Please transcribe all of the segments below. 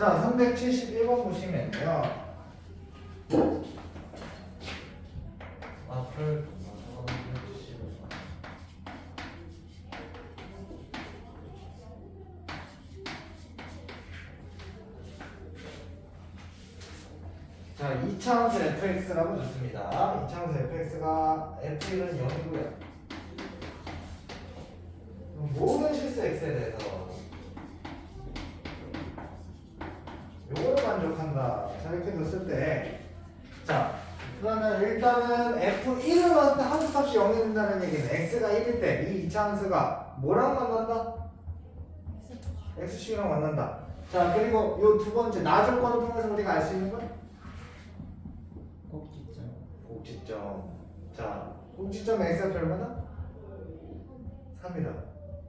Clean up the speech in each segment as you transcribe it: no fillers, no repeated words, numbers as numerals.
자, 371번 보시면요. 앞을 자, 2차원수 fx라고 줬습니다. 2차원수 fx가 f1은 0이고요. 모든 실수 x에 대해서 요거를 만족한다. 자, 이렇게 뒀을 때, 자, 그러면 일단은 f1을 넣을 때 함수값이 0이 된다는 얘기는 x가 1일 때 이 2차함수가 뭐랑 만난다? x축이랑 만난다. 자, 그리고 요 두 번째 나 조건을 통해서 우리가 알 수 있는 건? 꼭지점. 자, 꼭지점 x가 얼마다? 3이다.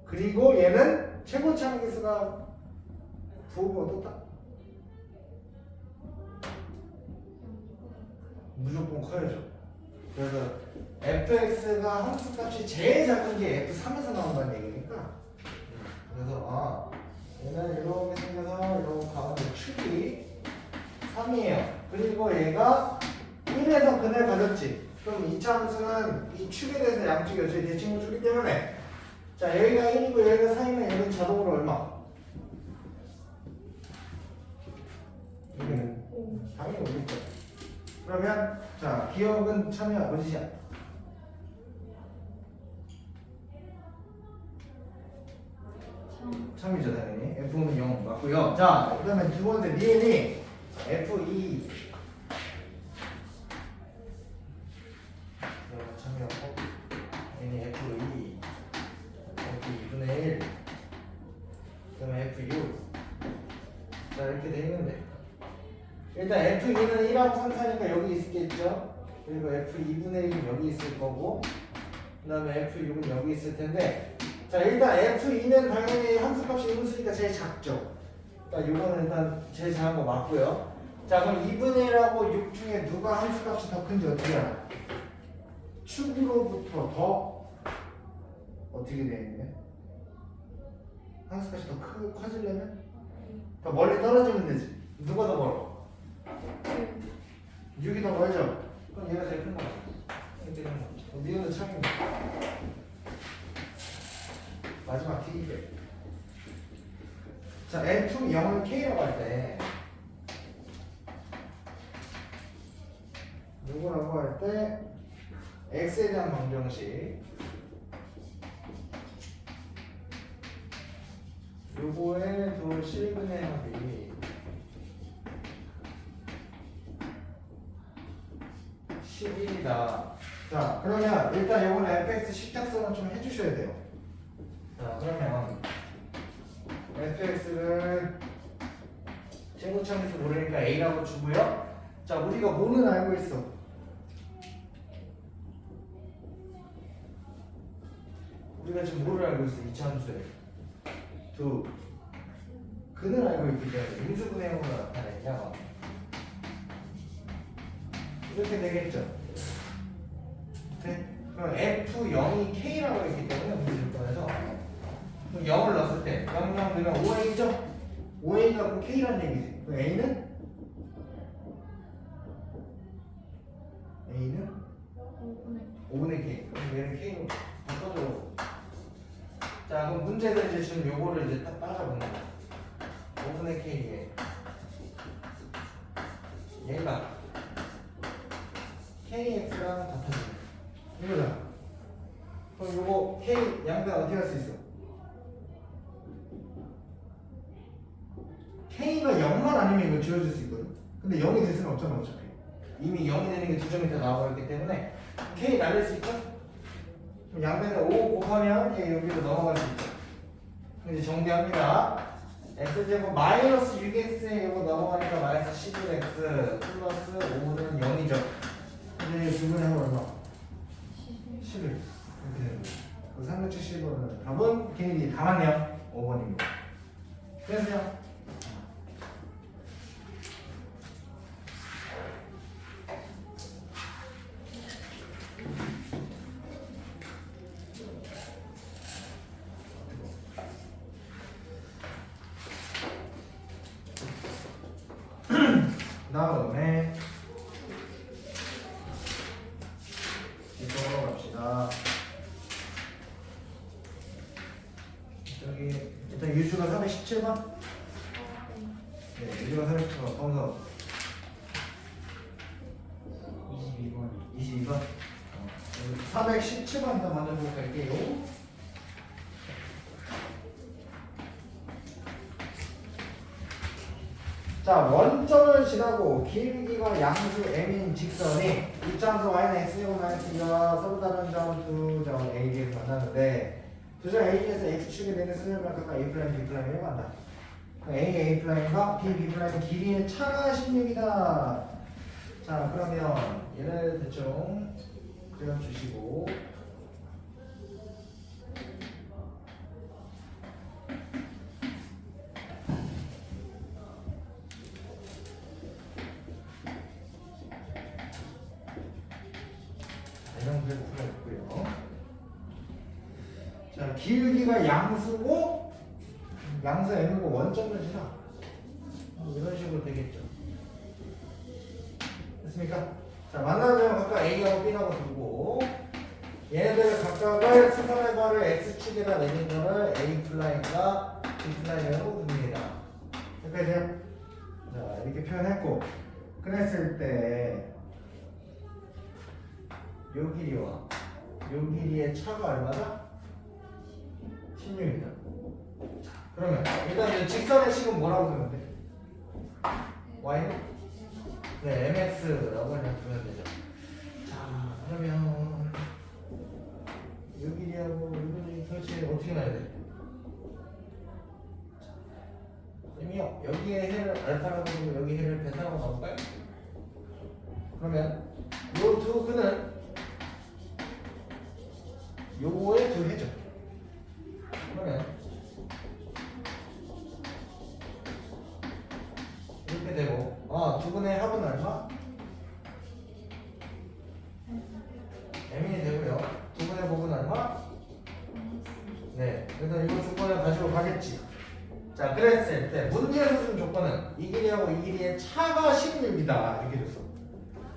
그리고 얘는 최고치 함수가 부호가 어떻다? 무조건 커야죠. 그래서 fx가 함수값이 제일 작은 게 f3에서 나온다는 얘기니까. 그래서 얘는 이렇게 생겨서 이렇게 가운데 축이 3이에요. 그리고 얘가 1에서 근을 가졌지. 그럼 2차 함수는 이 축에 대해서 양축이 어차피 대칭을 주기 때문에, 자, 여기가 1이고 여기가 4이면 얘는 자동으로 얼마? 이거는 당연히 5겠죠. 그러면 자, 기억은 참여 어디야? 참이죠, 당연히. F는 0 맞고요. 자, 그러면 두 번째 니은이 F2 참여하고 n이 F2 F2분의 1 그다음에 F6 자, 이렇게 돼 있는데 일단 F2는 1하고 3, 4니까 여기 있겠죠. 그리고 F2분의 1은 여기 있을 거고, 그 다음에 F6은 여기 있을 텐데, 자, 일단 F2는 당연히 함수값이 음수니까 제일 작죠. 그러니까 이거는 일단 제일 작은 거 맞고요. 자, 그럼 2분의 1하고 6 중에 누가 함수값이 더 큰지 어떻게 알아? 축으로부터 더 어떻게 되어 있냐? 함수값이 더 커지려면 더 멀리 떨어지면 되지. 누가 더 멀어? 6이 더 멀죠? 그럼 얘가 제일 큰 거야. 이렇게 되는 거. 니은은 참입니다. 마지막 T인데. 자, F 0을 K라고 할 때, 누구라고 할 때, X에 대한 방정식, 요거의 두 실근의 합이 11이다. 자, 그러면 일단 요번에 fx 식작성을 좀 해주셔야 돼요. 자, 그러면 fx를 제곱창에서 모르니까 a라고 주고요. 자, 우리가 뭐는 알고 있어? 우리가 지금 뭐를 알고 있어? 이차 함수에 두 근을 알고 있기 때문에 인수분해형으로 나타내냐 이렇게 되겠죠. 네? 그럼 F0이 K라고 했기 때문에 문제를 꺼내서 그럼 0을 넣었을 때 0, 0 넣으면 5A죠? 5A가 그럼 K라는 얘기지. 그럼 A는 5분의 K. 그럼 얘는 K로 바꿔줘. 자, 그럼 문제에서 이제 지금 요거를 이제 딱 따라잡는 거야. 5분의 K에 얘가 KX랑 같아지네. 이거잖아. 그럼 요거 K 양변 어떻게 할 수 있어? K가 0만 아니면 이거 지워줄 수 있거든. 근데 0이 될 수는 없잖아, 어차피. 이미 0이 되는 게 두 점이 다 나와버렸기 때문에 K 날릴 수 있죠? 그럼 양변에 5 곱하면 얘 여기로 넘어갈 수 있죠. 그럼 이제 정리합니다. x제곱 마이너스 6x에 이거 넘어가니까 마이너스 11x 플러스 5는 0이죠. 근데 두 분의 합은 얼마? 11 이렇게 되는 거예요. 그 370번은 답은 걔네들이 다 맞네요. 5번입니다. 그래서요. 자, 저기 일단 유주가 317번. 네, 유주가 317번. 검사 22번. 22번. 417번 일단 먼저 보고 갈게요. 자, 원점을 지나고 길기가 양수 m인 직선이 입장수 y는 x제곱 마이너스 2와 서로 다른 점 두 점 a, b에서 만나는데 두 점 a에서 x축에 되는 수열을 각각 a 프라임, b 프라임을 만나. a 프라임과 b 프라임 길이의 차가 16이다. 자, 그러면 얘를 대충 그려주시고 이런 그래프가 있고요. 자, 길기가 양수고 양수 m이고 원점을 지나 이런 식으로 되겠죠. 됐습니까? 자, 만나는 점은 각각 A하고 B라고 두고 얘네들 각각을 수선의 발을 X축에다 내린 거를 A 플라인과 B 플라인으로 둡니다. 여기까지요? 자, 이렇게 표현했고 그랬을 때 요 길이와 요 길이의 차가 얼마다? 16이다. 그러면 일단 이 직선의 식은 뭐라고 쓰면 돼? Y는? 네, mx라고 그냥 두면 되죠. 자, 그러면 요 길이하고 요 길이 설치 어떻게 나야 돼? 쌤이요, 여기에 해를 알파라고 부르고 여기 해를 베타라고 나올까요? 그러면 요 두 근은 요거의 두 해죠. 그러면 이렇게 되고 두 분의 합은 얼마? m이 되고요. 두 분의 곱은 얼마? 네, 그래서 이거 조건을 가지고 가겠지. 자, 그랬을 때 문제에서 준 조건은 이 길이하고 이 길이의 차가 16이다 이렇게 줬어.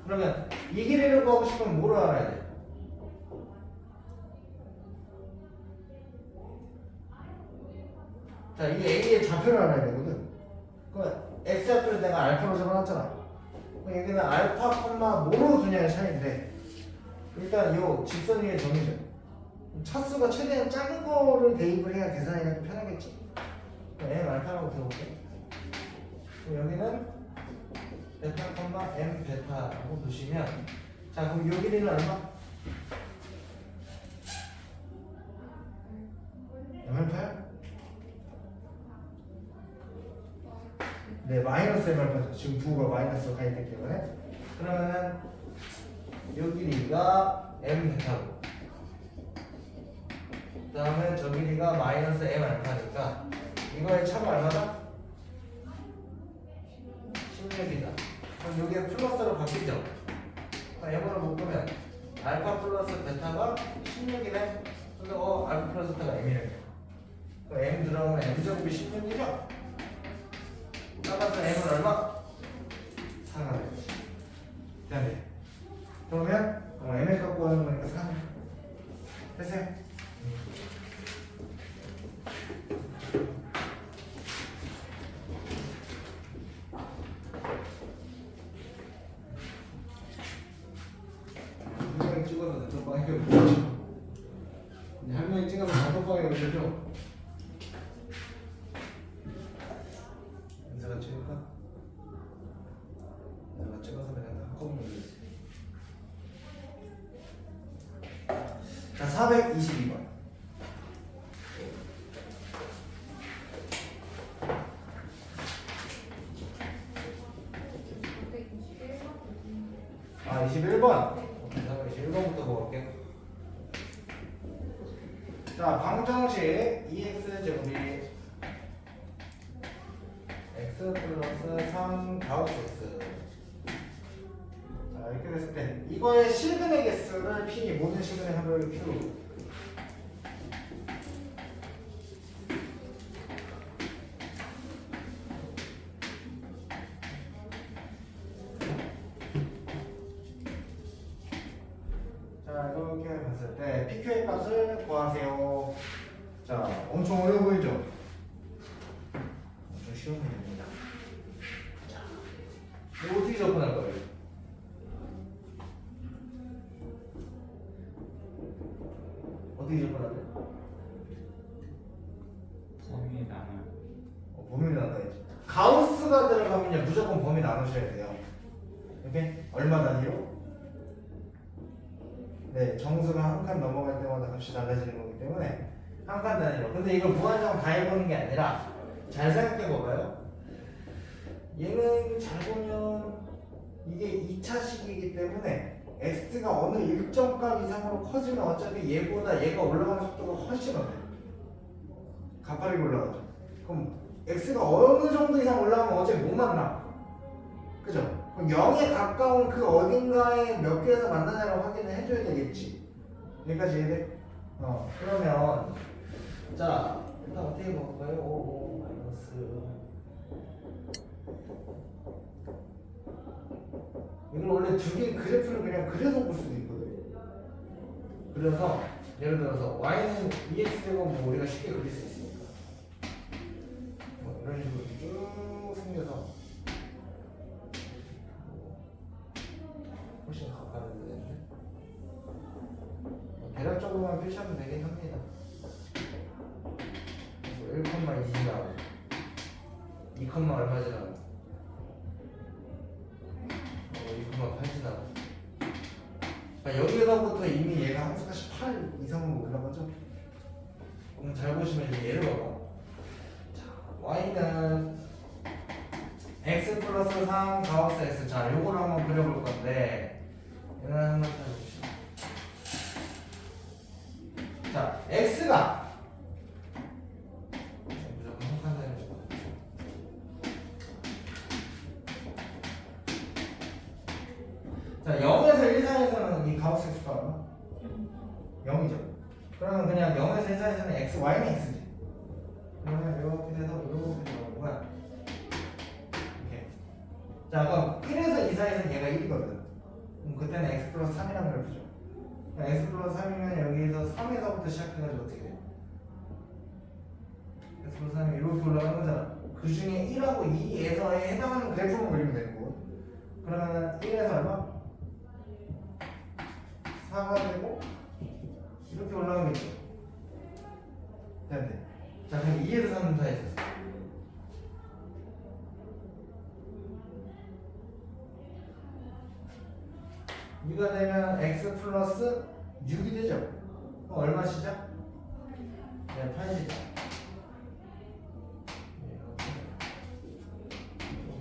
그러면 이 길이를 구하고 싶으면 뭐를 알아야 돼? 자, 이 A의 좌표를 알아야 되거든. 그럼 X 좌표를 내가 알파로 적어놨잖아. 그럼 여기는 알파, 뭐로 두냐의 차이인데 일단 이 직선 위의 점이죠. 차수가 최대한 작은 거를 대입을 해야 계산이 편하겠지. M 알파라고 들어볼게. 그럼 여기는 베타, M 베타라고 두시면 자, 그럼 요 길이는 얼마? M 알파야? 네, 마이너스 M 알파죠. 지금 부호가 마이너스로 가있기 때문에. 그러면은 요 길이가 M 베타고 그 다음에 저 길이가 마이너스 M 알파니까 이거의 차가 얼마다? 16이다. 그럼 여기에 플러스로 바뀌죠? M으로 묶으면 알파 플러스 베타가 16이네. 근데 알파 플러스 베타가 M이래. 그럼 M 들어가면 M제곱이 16이죠? 따라서 M은 얼마? 4가 되겠지. 네. 그러면 M을 갖고 하는 거니까 4. 됐어요? 한 명이 찍어서 단톡방에 올려줘. 한 명이 찍어서 단톡방에 올려줘. 인사가 찍을까? 내가 찍어서 그냥 한꺼번에 올려주세요. 자, 422번. 아, 21번. 21번부터 볼게요. 자, 방정식 2x제곱이 x 플러스 3 가우스 x. 자, 이렇게 됐을 때 이거의 실근의 개수를 P, 모든 실근의 합을 Q. 자, 이거 이렇게 봤을 때 PQ의 값을 구하세요. 자, 엄청 어려워 보이죠? 엄청 쉬운 문제입니다. 자, 이거 어떻게 접근할 거예요? 어떻게 접근하죠? 범위 나눠. 범위를 나눠야지. 가우스가 들어가면 무조건 범위 나누셔야 돼요. 이렇게 얼마 단위로? 네, 정수가 한 칸 넘어갈 때마다 값이 달라지는 거기 때문에 한 칸 단위로. 근데 이걸 무한정 다 해보는 게 아니라 잘 생각해 봐봐요. 얘는 잘 보면 이게 2차식이기 때문에 x가 어느 일정 값 이상으로 커지면 어차피 얘보다 얘가 올라가는 속도가 훨씬 어때요? 가파르게 올라가죠. 그럼 x가 어느 정도 이상 올라가면 어차피 못 만나. 그죠? 그럼 0에 가까운 그 어딘가에 몇 개에서 만나냐고 확인을 해줘야 되겠지. 여기까지 이해돼? 그러면 자 일단 어떻게 볼까요? 5 마이너스 이걸 원래 두 개 그래프를 그냥 그려서 볼 수도 있거든. 그래서 예를 들어서 y는 2x제곱 뭐 우리가 쉽게 그릴 수 있으니까 뭐 이런 식으로 쭉 생겨서 훨씬 가까워지는데 대략적으로만 표시하면 되긴 합니다. 1,2 나오고 2, 얼마지 나오고 2,8지 나오고 그러니까 여기서부터 이미 얘가 함수가 18 이상으로 올라가죠? 그럼 잘 보시면 이제 얘를 봐봐. 자, y는 x 플러스 3 가우스 x. 자, 요거를 한번 그려볼 건데 얘는 한번 해봅시다. 자, x가 무조건 한 칸 되는 거. 자, 0에서 1 사이에서는 이 가우스 x가 얼마? 0이죠. 그러면 그냥 0에서 1 사이에서는 x, y는 x지. 그러면 이렇게 돼서 이렇게 들어가는 거야. 이렇게. 자, 그럼 1에서 2 사이에서는 얘가 1이거든. 그럼 그때는 x 플러스 3이라는 걸 보죠. x 플러스 3이면 여기서 3에서부터 시작해가지고 어떻게 돼? x 플러스 3이 이렇게 올라가는 거잖아. 그 중에 1하고 2에서에 해당하는 그래프만 그리면 되는 거고. 그러면 1에서 얼마? 4가 되고 이렇게 올라가겠죠. 네. 자, 그럼 2에서 3은 다 했었어. 이가 되면 x 플러스 6이 되죠. 그럼 얼마 시작? 네, 8 시작.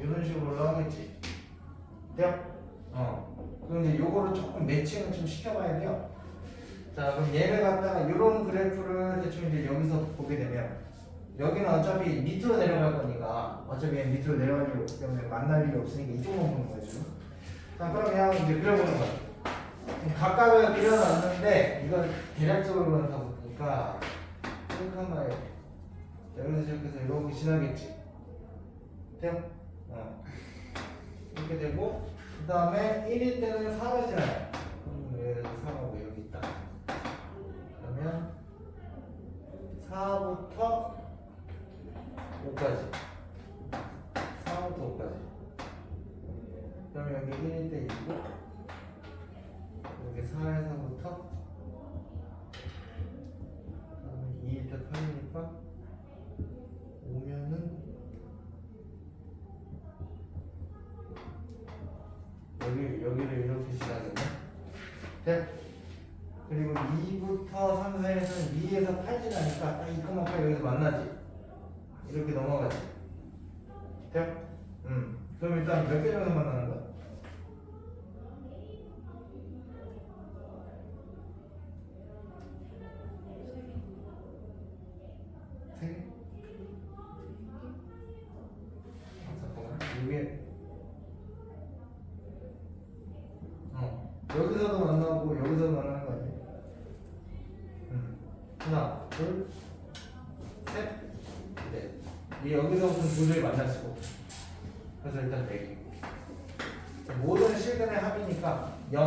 이런 식으로 올라가겠지. 돼요? 그럼 이제 요거를 조금 매칭을 좀 시켜봐야 돼요. 자, 그럼 얘를 갖다가 이런 그래프를 대충 이제 여기서 보게 되면 여기는 어차피 밑으로 내려갈 거니까 어차피 얘는 밑으로 내려갈 일이 없기 때문에 만날 일이 없으니까 이쪽만 보는 거죠. 자, 그러면 이제 그려보는 거야. 각각을 그려놨는데 이건 대략적으로 그런다 보니까 이렇게 한번 해요. 여기서 시작해서 이렇게 지나겠지. 돼요? 이렇게 되고 그 다음에 1일 때는 4가 지나요. 여기서 4하고 여기 있다. 그러면 4부터 5까지 4부터 5까지 그러면 여기 1일 때 2고 여기 4에서부터 그다음에 2일 때 8이니까 오면은 여기를 이렇게 지나겠네. 네. 그리고 2부터 3 사이에서는 2에서 8 지나니까 딱 2,8 여기서 만나지. 이렇게 넘어가지. 돼요? 그럼 일단 몇 개 정도 만나는 거야? 세 개? 잠깐만. 이게 여기서도 만나고 여기서도 만나는 거 아니에요? 하나, 둘, 셋, 넷. 이 여기서부터 도저히 만날 수가 없어. 그래서 일단 4개. 모든 실근의 합이니까 0.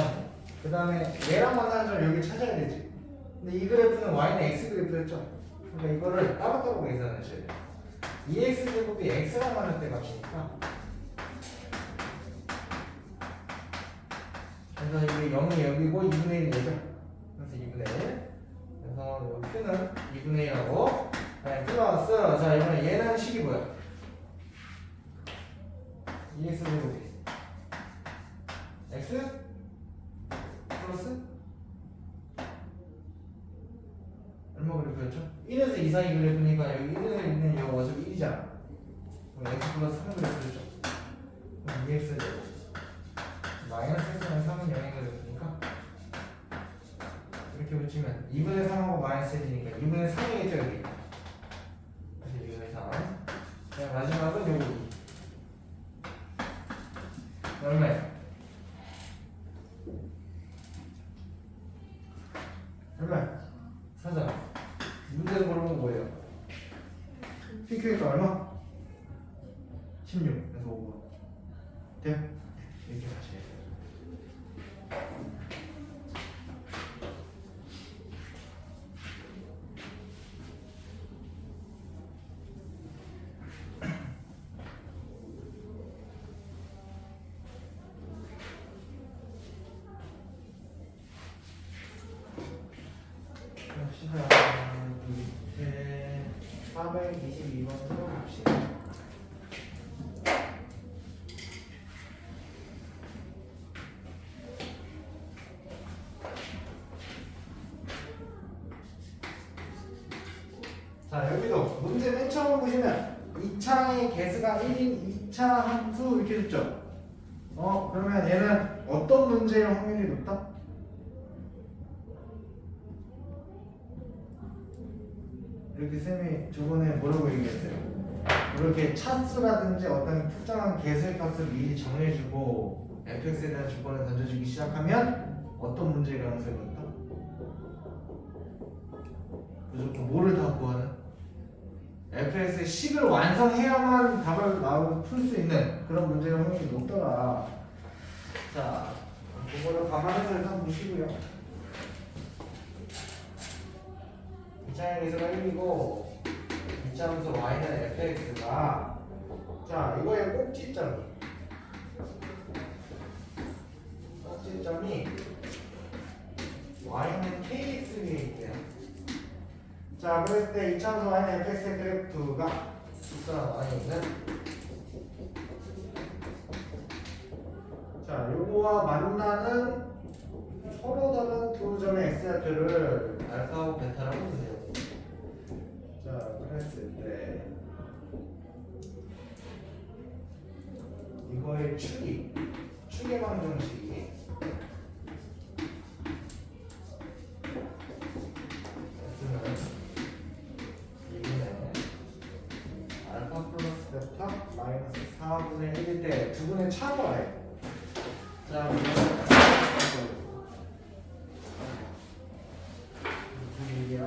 그 다음에 얘랑 만나는 점 여기 찾아야 근데 이 그래프는 y는 x 그래프였죠. 그러니까 이거를 따로따로 계산하셔야 돼요. 2x 제곱이 x가 많을 때 값이니까. 그래서 이게 0이 여기고 2분의 1이 되죠. 그래서 2분의 1. 그래서 요 q는 2분의 1하고 플러스. 자 이번에 얘는 식이 뭐야? 2x 제곱이 x 플러스 얼마 그래프였죠? 1에서 2 사이 그래프니까 여기 1에서 2는 여기 어차피 1이잖아. 그럼 x 플러스 3 그래프였죠? 그럼 2x 제곱 마이너스 x는 3은 0인 그래프니까 이렇게 붙이면 2분의 3하고 마이너스 1이니까 2분의 3이겠죠 여기. 다시 2분의 3. 그냥 마지막은 요거 2. 얼마야? 얼마야? 4잖아. 문제를 물어본 건 뭐예요? PQ가 얼마? 16. 그래서 5번. 돼요? 이렇게 다시 해요. 시간 밑에 422번으로 봅시다. 자 여기도 문제 맨 처음 보시면 2차의 개수가 1인 2차 함수 이렇게 줬죠. 그러면 얘는 어떤 문제일 확률이 높다? 이렇게 쌤이 저번에 뭐라고 얘기했어요? 이렇게 차수라든지 어떤 특정한 개수의 값을 미리 정해주고 fx에 대한 조건을 던져주기 시작하면 어떤 문제일 가능성이 높다? 무조건 뭐를 다 구하는? fx의 식을 완성해야만 답을 나오고 풀 수 있는 그런 문제의 확률이 높더라. 자, 그거를 감안해서 일단 보시고요. 2차의 개수가 1이고 2차 함수 y는 fx가 자 이거의 꼭지점이 y는 kx 위에 있대요. 자 그랬을 때 2차 함수 y는 fx의 그래프가 직선 y는 자 요거와 만나는 서로 다른 두 점의 x좌표를 알파하고 베타라고 부르세요. 자, 그랬을 때 이거의 축의 방정식이 x는 2분의 알파 플러스 베타 마이너스 4분의 1일 때 두 분의 차가 와요. 자, 무슨 얘기야?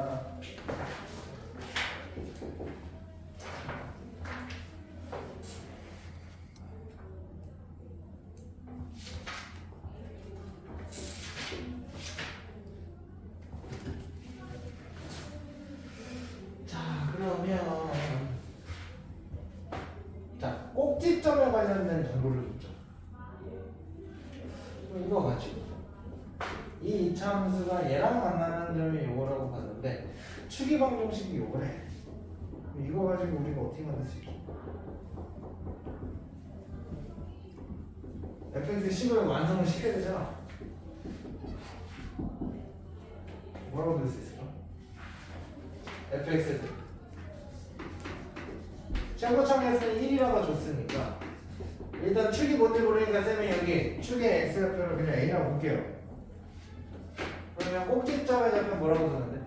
그러면 자 꼭지점에 관련된 정보를 줬죠. 그럼 이거 가지고 이 2차 함수가 얘랑 만나는 점이 요거라고 봤는데 축의 방정식이 요거래. 이거 가지고 우리가 어떻게 만들 수 있지? fx의 식을 완성을 시켜야 되잖아. 뭐라고 될 수 있을까? fx에 최고점에서는 1이라고 줬으니까 일단 축이 뭔지 모르니까 쌤이 여기 축의 x좌표를 그냥 a라고 볼게요. 그러면 꼭지점의 좌표 뭐라고 쓰는데?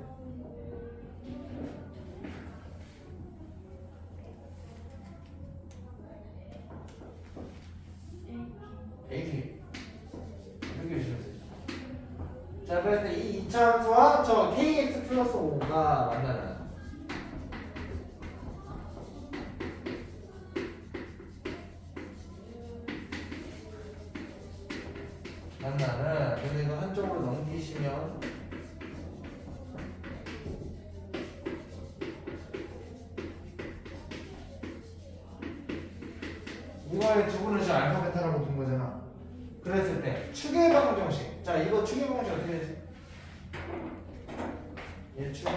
ak 이렇게 주시면 되죠. 자 그래서 이 2차 함수와 저 kx 플러스 5가 만나는 근데 이거 한쪽으로 넘기시면 이거의 두 분을 지금 알파 베타라고 둔 거잖아. 그랬을 때 축의 방정식. 자, 이거 축의 방정식 어떻게 되지? 얘축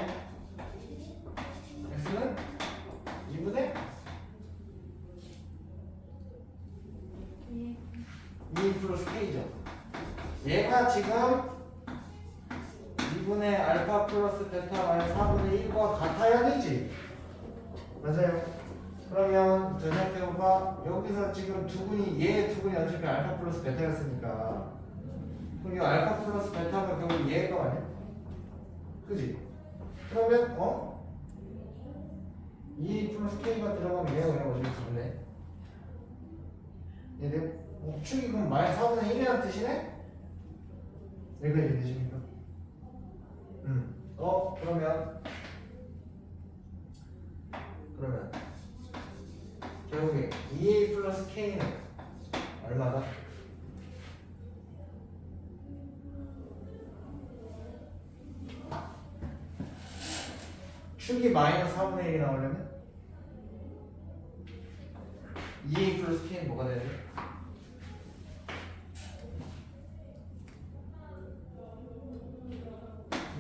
x는 2분의 2 플러스 k죠. 얘가 지금 2분의 알파 플러스 베타 마이너스 4분의 1과 같아야 되지. 맞아요. 그러면 저 생각해보봐. 여기서 지금 두 분이 얘 두 분이 어차피 알파 플러스 베타였으니까 그럼 이 알파 플러스 베타가 결국 얘가 아니야? 그지? 그러면 2 플러스 k가 들어가면 얘가 그냥 어차피 같네. 얘 축이 그럼 마이너스 4분의 1이라는 뜻이네? 여기까지 되십니까? 그러면 결국에 2a 플러스 k는 얼마다? 축이 마이너스 4분의 1이 나오려면 2a 플러스 k는 뭐가 돼야 돼?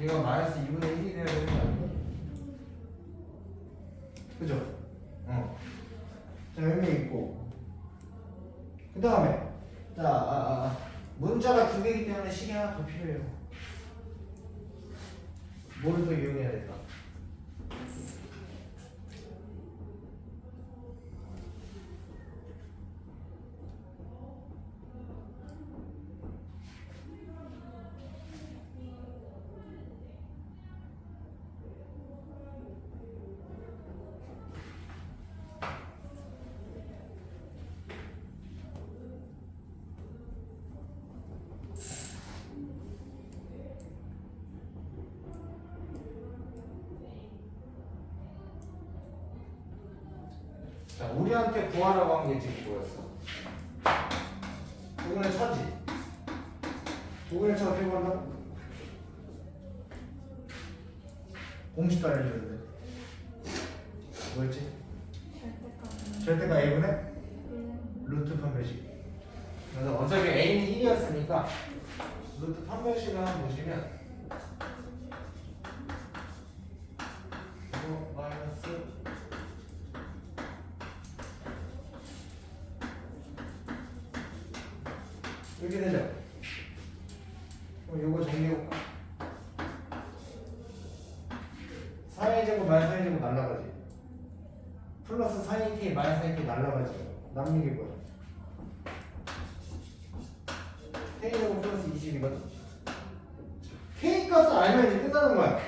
이거 마이너스 2분의 1이 돼야 되는 거 아니야? 그죠? 자, 여기 있고 그 다음에 자, 문자가 두 개이기 때문에 식이 하나 더 필요해요. 뭘 더 이용해야 될까? 자, 우리한테 구하라고 한 게 지금 뭐였어? 두분의 차지. 두분의 차 어떻게 구한다? 공식도 알려줬는데 뭐였지? 절대가 a분의 루트 판별식. 그래서 어차피 a는 1이었으니까 루트 판별식을 한번 보시면 이거 마이너스 이렇게 되죠? 그럼 요거 정리해볼까? 4의 제곱 마이너스 4의 제곱 날라가지. 플러스 4AK 마이너스 4AK 날라가지. 남는 게 뭐야? K 제곱 플러스 20이거든? K 값을 알면 이제 끝나는 거야.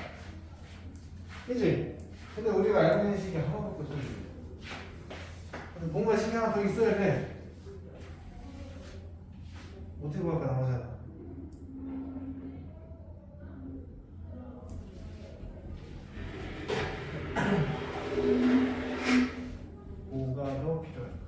그치? 근데 우리가 알고 있는 식이 하나밖에 없어. 뭔가 식이 하나 더 있어야 돼. 어떻게 구할까 나오잖아. 뭐가 더 필요할까?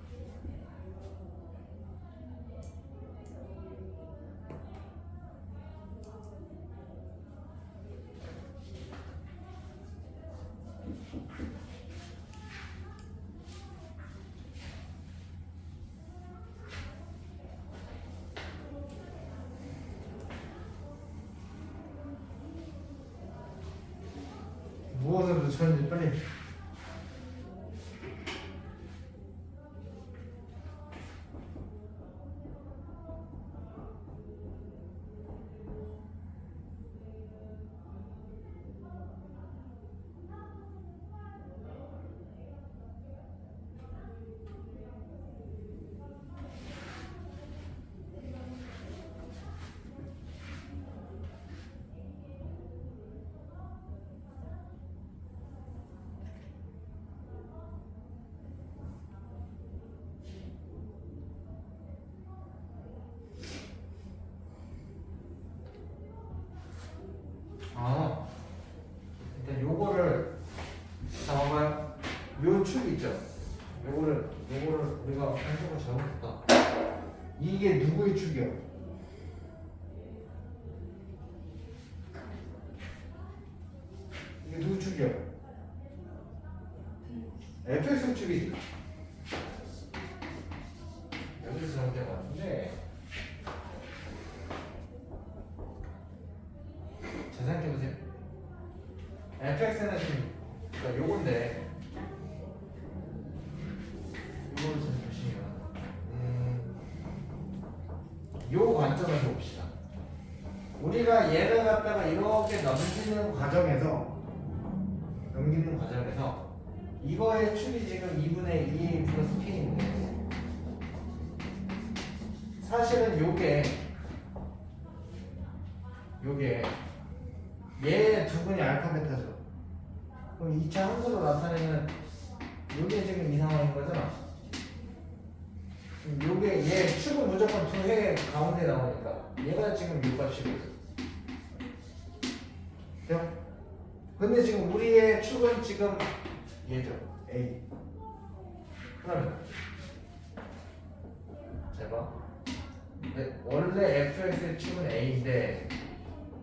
무엇을 붙였는지 빨리. 일단 요거를 잡아봐요. 요 축 있죠? 요거를 우리가 해석을 잘못했다. 이게 누구의 축이야? 이게 누구 축이야? fx 축이지. fx는 지금 그러니까 요건데 요거를 좀 보시면 요 관점에서 봅시다. 우리가 얘를 갖다가 이렇게 넘기는 과정에서 이거의 축이 지금 2분의 2 플러스 k인데 사실은 요게 얘 두 분이 알파 베타죠. 그럼 2차 함수로 나타내는 요게 지금 이 상황인 거잖아. 요게 얘 축은 무조건 두 해 가운데 나오니까 얘가 지금 요 값이거든. 돼요? 근데 지금 우리의 축은 지금 얘죠. A. 그러면 잘 봐. 원래 fx의 축은 A인데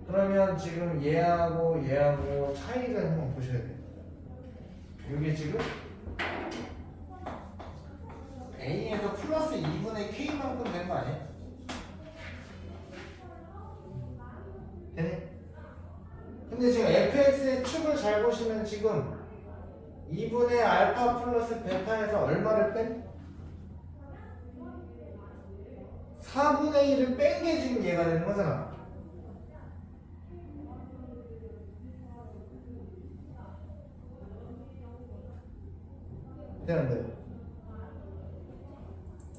그러면 지금 얘하고 차이가 한번 보셔야 돼요. 이게 지금 A에서 플러스 2분의 K만큼 되는 거 아니에요? 되네? 근데 지금 fx의 축을 잘 보시면 지금 2분의 알파 플러스 베타에서 얼마를 뺀? 4분의 1을 뺀 게 지금 얘가 되는 거잖아. 되는데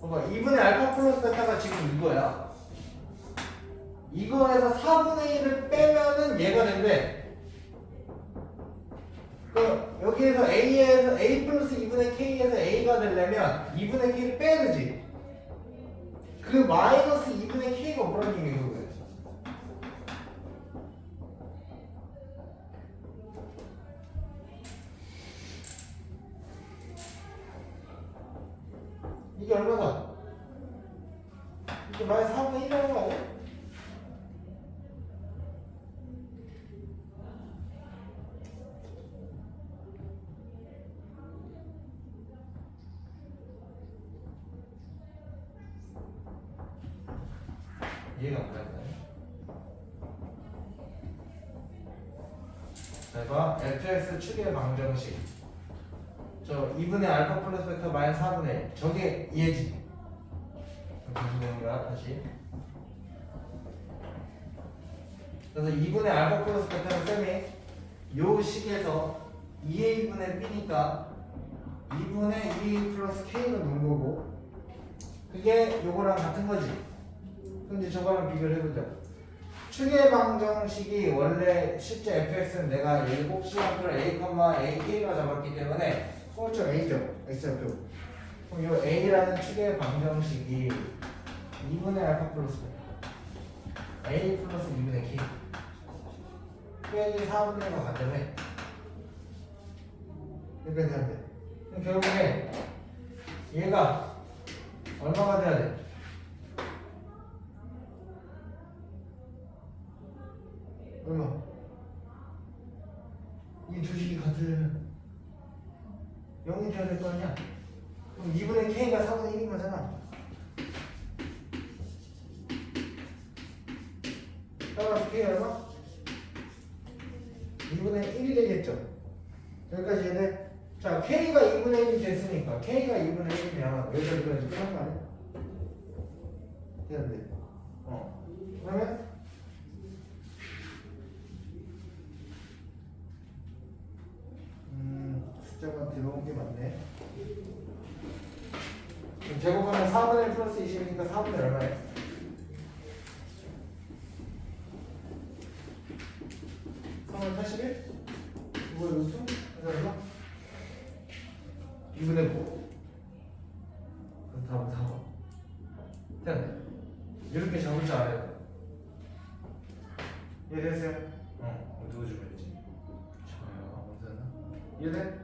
봐봐 2분의 알파 플러스 베타가 지금 이거야. 이거에서 4분의 1을 빼면은 얘가 된대. 그럼 여기에서 A에서 A 플러스 2분의 K에서 A가 되려면 2분의 K를 빼야 되지. 그 마이너스 2분의 K가 뭐라는 얘기인 거예요? 이게 얼마다? 이게 마이너스 4분의 1이라는 거 아니야? 이해가 안 가요? 자, 이거 fx 축의 방정식. 저 2분의 알파 플러스 베타 마이너스 4분의 1. 저게 얘지. 무슨 내용이야? 다시. 그래서 2분의 알파 플러스 베타는 쌤이 요 식에서 2a분의 b니까 2분의 2 플러스 k를 놓은 거고 그게 요거랑 같은 거지. 그럼 이제 저거랑 비교를 해보자. 축의 방정식이 원래 실제 fx는 내가 7시간표를 a, ak가 잡았기 때문에 소점 a죠. x좌표. 그럼 요 a라는 축의 방정식이 2분의 알파 플러스 베타 a 플러스 2분의 k 빼기 4분의 1과 같다며. 이렇게 돼야 돼. 그럼 결국에 얘가 얼마가 돼야 돼? 얼마? 이 두 식이 같으려면 0이 돼야 될 거 아니야? 그럼 2분의 k가 4분의 1인 거잖아. 따라서 k 얼마? 2분의 1이 되겠죠? 여기까지 이해돼? 자, k가 2분의 1이 됐으니까 k가 2분의 1이면 여기까지 끝난 거 아니야? 되는데 그러면 숫자가 들어온 게 맞네. 그럼 제곱하면 4분의 1 플러스 20이니까 4분의 얼마예요? 3분의 81? 이거 루트? 이거 얼마? 2분의 9. 그럼 답은 4번. 됐네. 이렇게 적을 줄 알아야 돼. 이해됐어요? 누구 주문이지? 저요. 어디서나? 이해돼?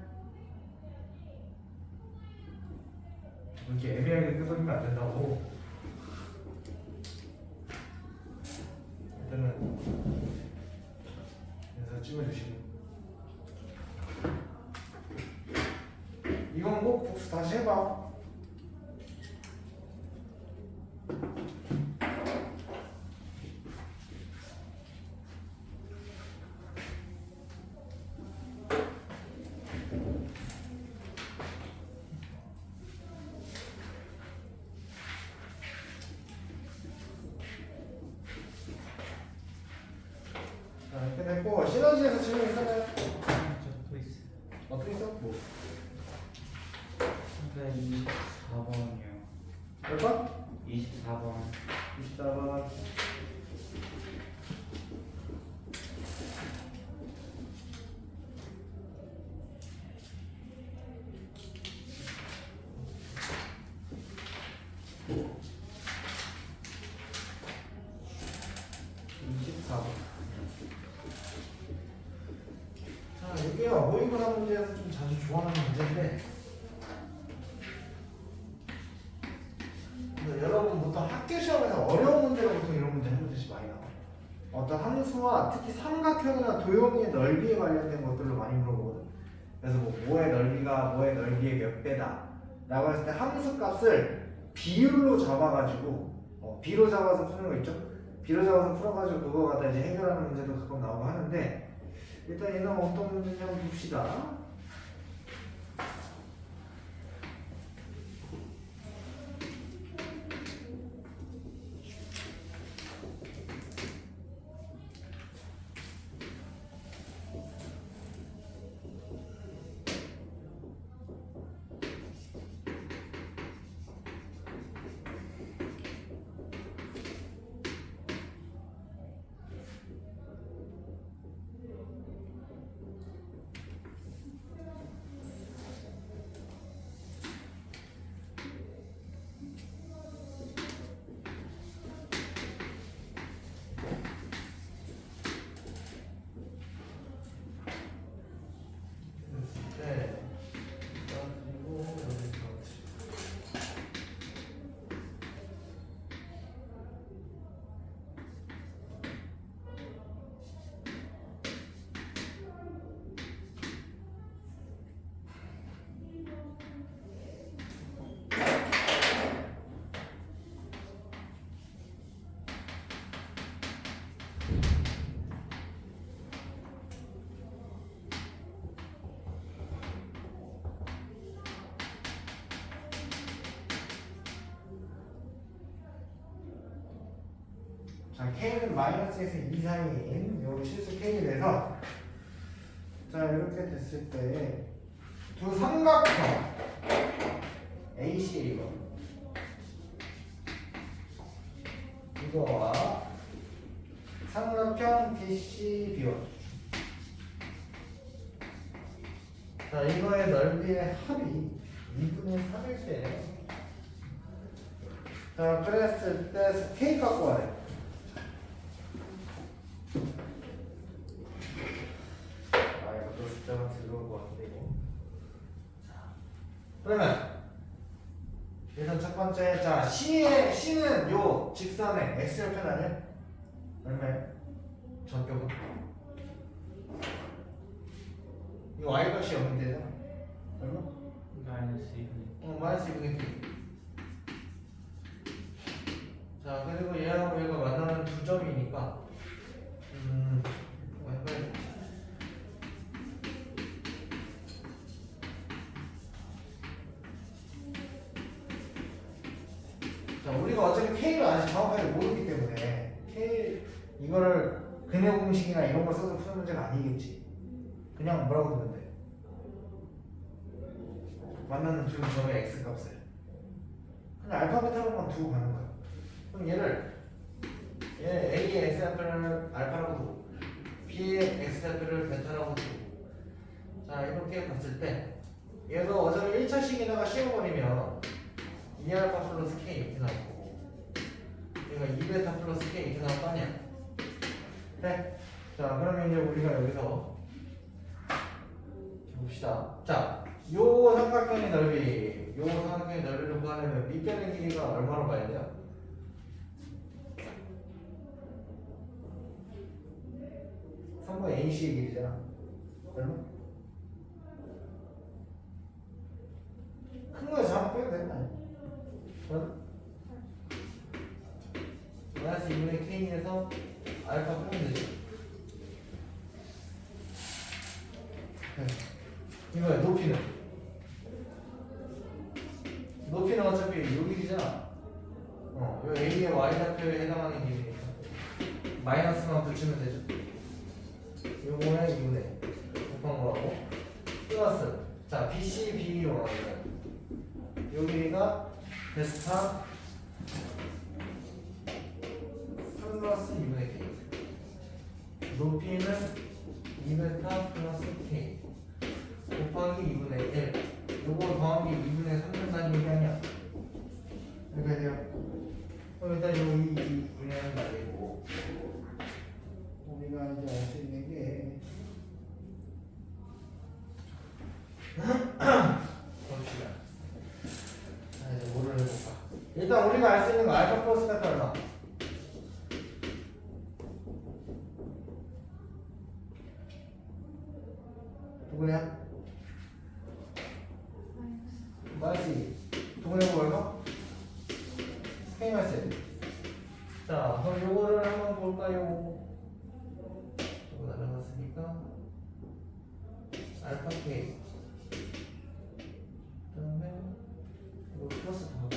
이렇게 애매하게 끄덕이면 안 된다고. 일단은 그래서 찍어주시고 이건 꼭 복수 다시 해봐. 번째에서 질문 있었나요? 저또 있어. 또 있어? 뭐? 24번이요. 몇 번? 24번. 24번. 자, 여기가 모의고사 문제에서 좀 자주 좋아하는 문제인데, 근데 여러분 보통 학교 시험에서 어려운 문제가 보통 이런 문제 한 문제씩 많이 나와요. 어떤 함수와 특히 삼각형이나 도형의 넓이에 관련된 것들로 많이 물어보거든. 그래서 뭐의 넓이가 뭐의 넓이의 몇 배다 라고 했을 때 함수 값을 비율로 잡아가지고 비로 잡아서 푸는 거 있죠? 비로 잡아서 풀어가지고 그거 갖다 이제 해결하는 문제도 가끔 나오고 하는데, 일단 얘는 어떤 문제인지 한번 봅시다. 네. 그리고 여기서 자, K는 마이너스에서 2 사이인 요 실수 K에 대해서, 자, 이렇게 됐을 때 두 삼각형 AC 이거와 삼각형 BC B1, 자, 이거의 넓이의 합이 2분의 3일 때, 자, 그랬을 때 K 갖고 와야 돼. 이것도 숫자가 들어올 것 같은데 이거. 자, 그러면 일단 첫 번째, 자, C는 요 직선의 X절편 아니야? 얼마야? 전격은? 이 Y값이 없는 데잖아. 얼마? 마이너스 2분의. 마이너스 2분의 T. 자, 그리고 얘하고 얘가 만나는 두 점이니까 자, 우리가 어차피 K를 아직 정확하게 모르기 때문에 이거를 근해 공식이나 이런 걸 써서 푸는 문제가 아니겠지. 그냥 뭐라고 두면 돼? 만나는 두 점의 x 값을 그냥 알파 베타로만 두고 가는 거야. 그럼 얘 A의 x좌표를 알파라고 두고 B의 x좌표를 베타라고 두고, 자, 이렇게 봤을 때 얘가 어차피 1차식에다가 씌워버리면 2알파 플러스 K 이렇게 나올 거고, 얘가 2베타 플러스 K 이렇게 나올 거 아니야? 네? 자, 그러면 이제 우리가 여기서 봅시다. 자, 요 삼각형의 넓이를 구하려면 밑변의 길이가 얼마로 봐야 돼요? 3분의 AC의 길이잖아. 얼마? 큰 거에서 한번 빼도 되는 거 아니야? 마이너스 2분의 K에서 알파 빼면 되지. 이거야, 높이는 어차피 요 길이잖아. 요 A의 Y좌표에 해당하는 길이니까 마이너스만 붙이면 되죠. 요 요거는 2분의 곱한 거하고 플러스 자 BC B로 나오면 요 길이가 베스타 플러스 2분의 K 높이는 2베타 플러스 K 곱하기 2분의 1 요거 더한 게 2분의 3 된다는 얘기 아니야? 이렇게 돼요. 그럼 일단 요 이 분야는 말이고 우리가 이제 알 수 있는 게 봅시다. 자 이제 뭐를 해볼까? 일단 우리가 알 수 있는 거 알파 플러스 베타 얼마? 누구냐? 마이너스 2 동네고 얼마? K 마이너스 1 자 그럼 요거를 한번 볼까요? 요거 날아갔으니까 알파 K 그 다음에 이거 플러스 다 하고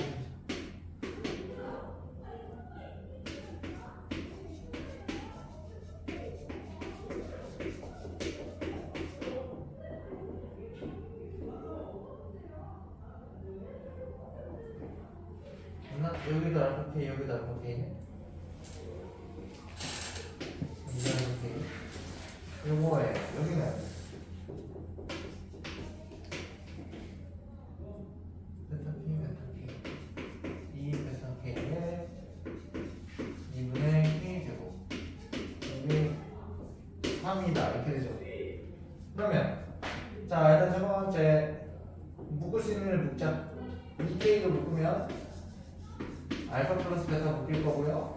여기도 알파 K 여기도 알파 K네 여기도 알파 K 요거에 여기는 베타 K 2 베타 K에 2분의 K 제곱 여기 3이다 이렇게 되죠. 그러면 자 일단 첫 번째 묶을 수 있는 일을 묶자. 2K도 묶으면 알파 플러스 베타 묶일 거고요.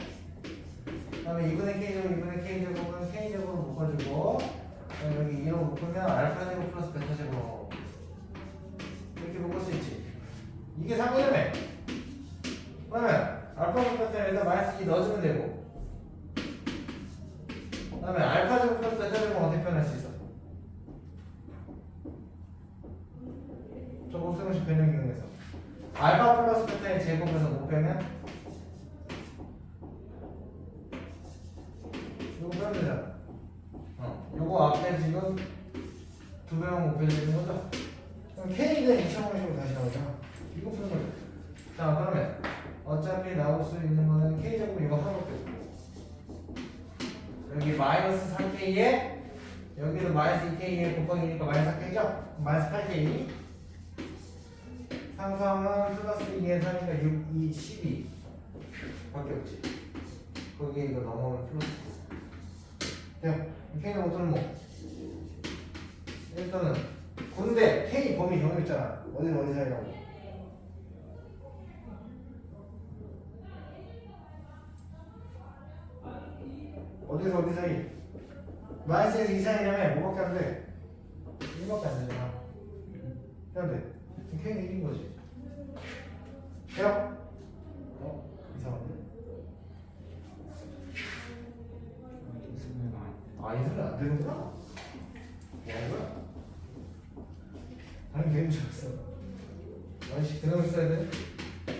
그 다음에 2분의 K제곱, 2분의 K제곱은 K제곱으로 묶어주고 여기 2로 묶으면 알파 제곱 플러스 베타 제곱 이렇게 묶을 수 있지. 이게 3이라며. 그러면 알파 플러스 베타 일단 마이너스 2 넣어주면 되고 그 다음에 알파 제곱 플러스 베타 제곱 어떻게 표현할 수 있어? 저 곱셈공식 변형 이용해서 알파 플러스 베타의 제곱에서 못 빼면 요거 빼면 되잖아. 요거 앞에 지금 두 배만 못 빼주는 거죠? 그럼 K는 2차 공식으로 다시 나오잖아. 이거 푸는 거죠. 자 그러면 어차피 나올 수 있는 거는 K제곱 이거 하나밖에 없고 여기 마이너스 3K에 여기도 마이너스 2K에 곱하기니까 마이너스 4K죠? 마이너스 8K 상수함은 플러스 2에 3이니까 6, 2, 12 밖에 없지. 거기에 이거 넘어오면 플러스 9 돼요. K는 어떤 뭐 일단은 근데 K 범위 정해있잖아. 어디서 어디 사이라고 어디서 어디 사이 마이너스에서 2 사이라면 뭐밖에 안 돼? 1밖에 안 되잖아. 해야 돼. K는 1인 거지. 돼요? 이상한데? 아, 이 소리 안 되는구나? 뭐 하는 거야? 당연히 되는 줄 알았어. 아이씨, 그놈 써야 돼?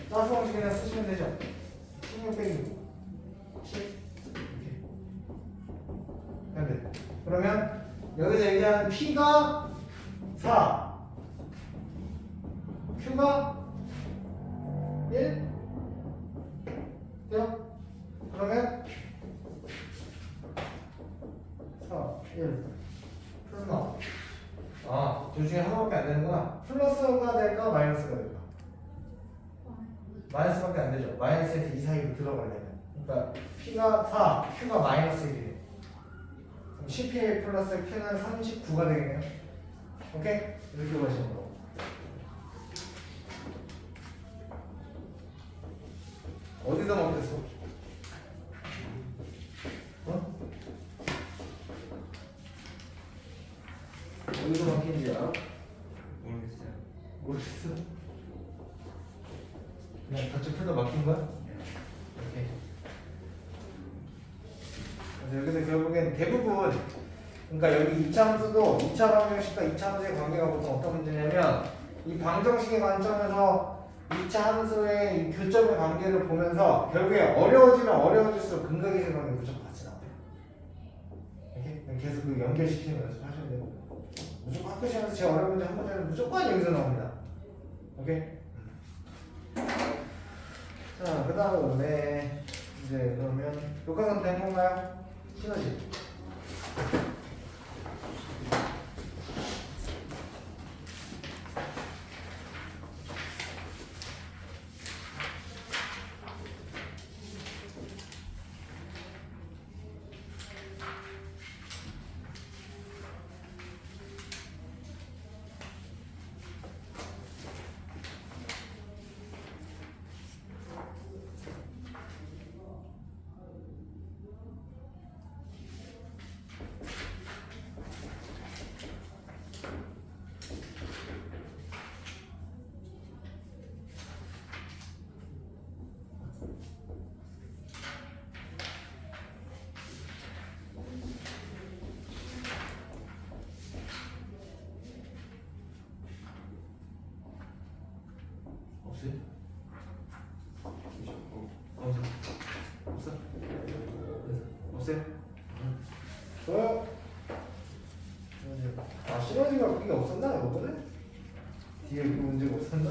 짜수 방식 그냥 쓰시면 되죠? 16 빼기 7 이렇게 해야 돼. 그러면 여기서 얘기하는 P가 4 Q가 1 돼요? 그러면 4, 1 풀마 둘 중에 하나밖에 안 되는구나. 플러스가 될까 마이너스가 될까? 마이너스밖에 안 되죠. 마이너스에서 2 사이로 들어가려면 그러니까 P가 4, Q가 마이너스 1이래. 그럼 10P 플러스 Q는 39가 되겠네요. 오케이? 이렇게 보시면 거. 어디다 먹겠어? 어? 어디서 막힌지 알아? 모르겠어요. 모르겠어? 그냥 같이 풀다 막힌 거야? 오케이. 그래서 여기는 결국엔 대부분 그러니까 여기 2차 함수도 2차 방정식과 2차 함수의 관계가 보통 어떤 문제냐면 이 방정식의 관점에서 2차 함수의 이 교점의 관계를 보면서 결국에 어려워지면 어려워질수록 근각의 관계 무조건 같이 나와요. 이렇게 계속 그 연결시키는 연습 하셔야 되고 무조건 학교 시험에서 제일 어려운 문제 한 문제는 무조건 여기서 나옵니다. 오케이? 자, 그 다음에 이제 그러면 교과서 된 건가요? 시너지. 없어요? 없어? 없어요? 좋아요. 아, 시너지가 그게 없었나? 이번에? 뒤에 그 문제가 없었나?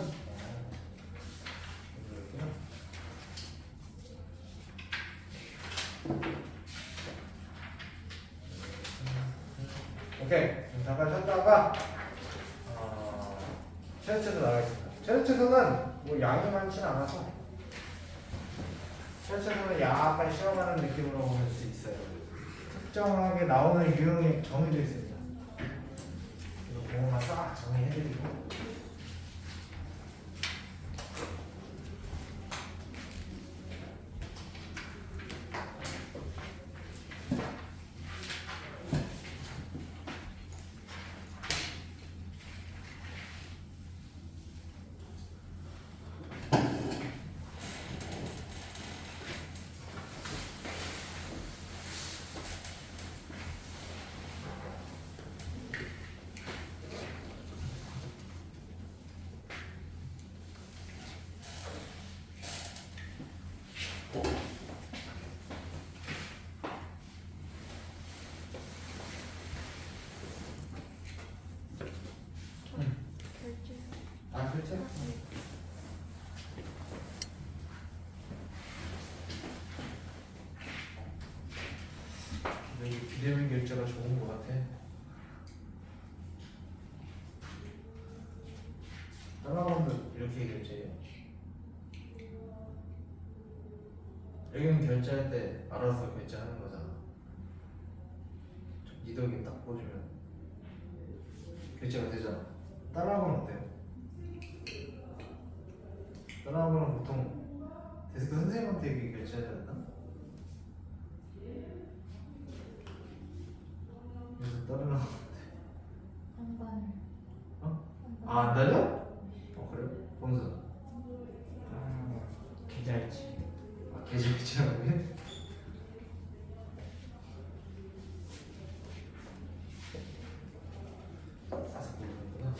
오케이. 잠깐 쉬었다가 체력체서 나가겠습니다. 체력체서는 뭐 양이 많지는 않아서 체력체서는 약간 시험하는 느낌으로 볼 수 있어요. 특정하게 나오는 유형이 정해져 있습니다. 이거 공부만 싹 정리해드리고 아, 그렇죠? 근데 이 비대면 결제가 좋은 것 같아. 다른 학원도 이렇게 결제해요. 여기는 결제할 때 알아서 결제하는 거잖아. 이덕이 딱 꽂으면 결제가 되잖아. 다른 학원은 어때요? 다른 학원은 보통 데스크 선생님한테 이렇게 결제하지 않나? 그래서 다른 학원 한반을 어? 아, 안 다녀? 어, 그래? 본선. 계좌이체. 아, 계좌이체라고 해? 싸서 보는구나.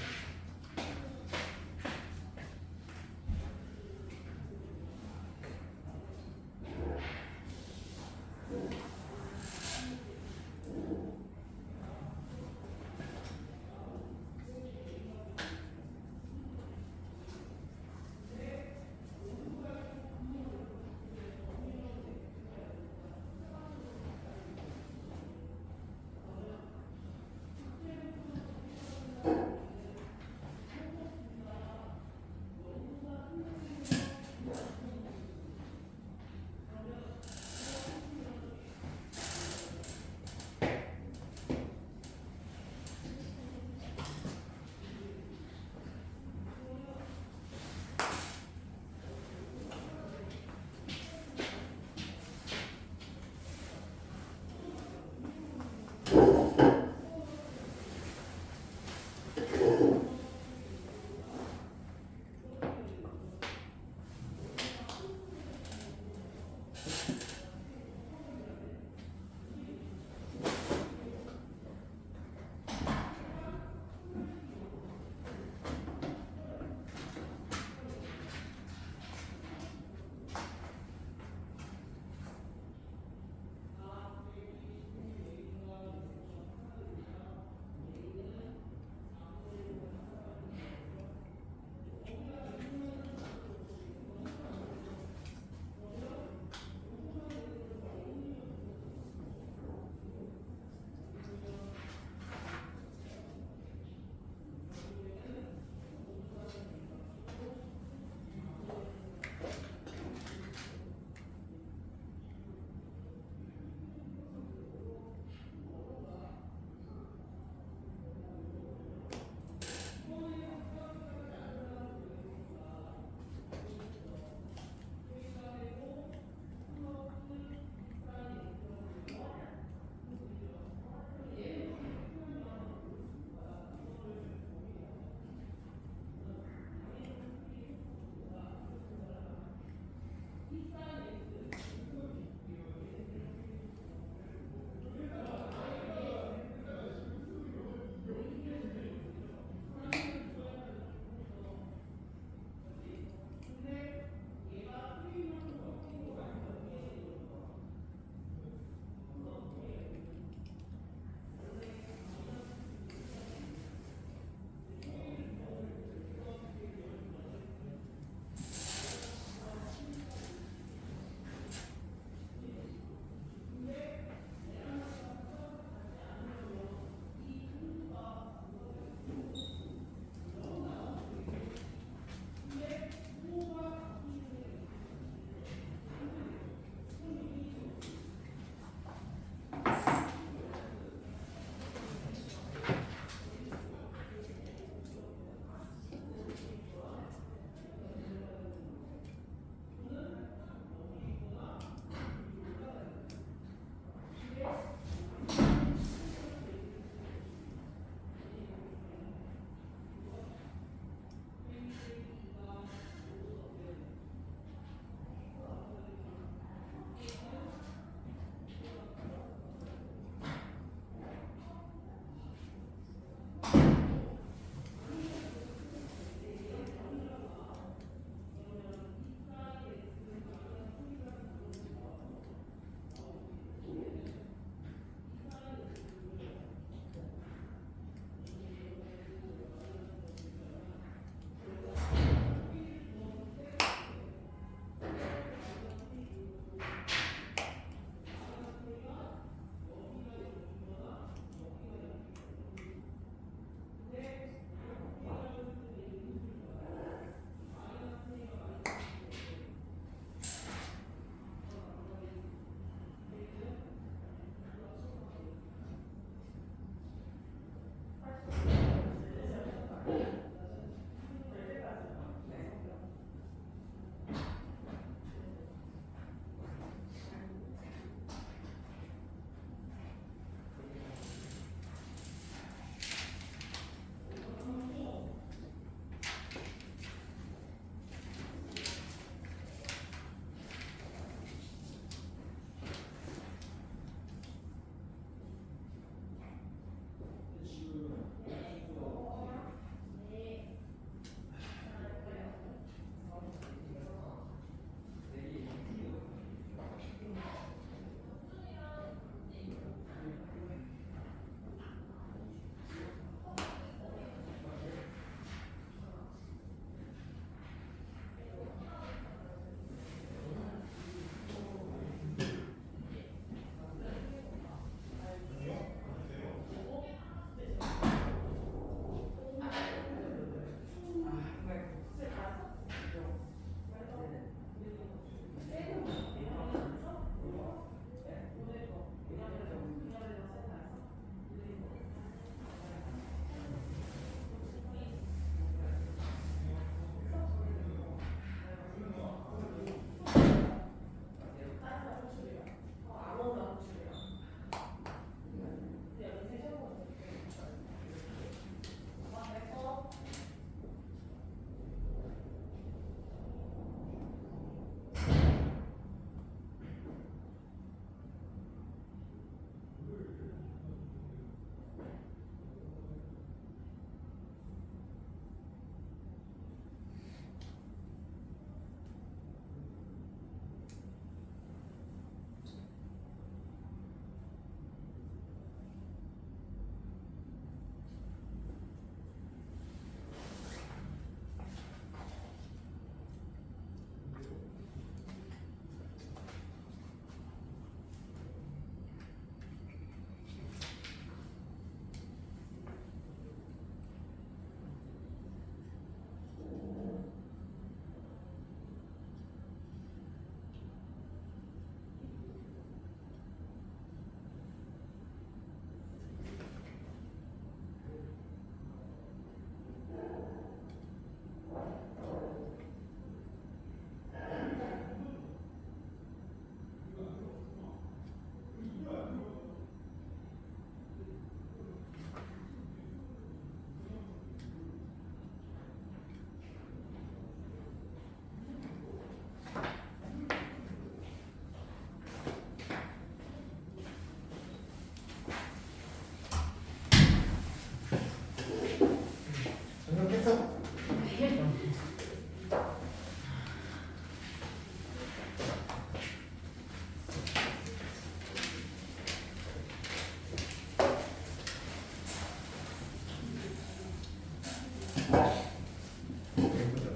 예쁘죠?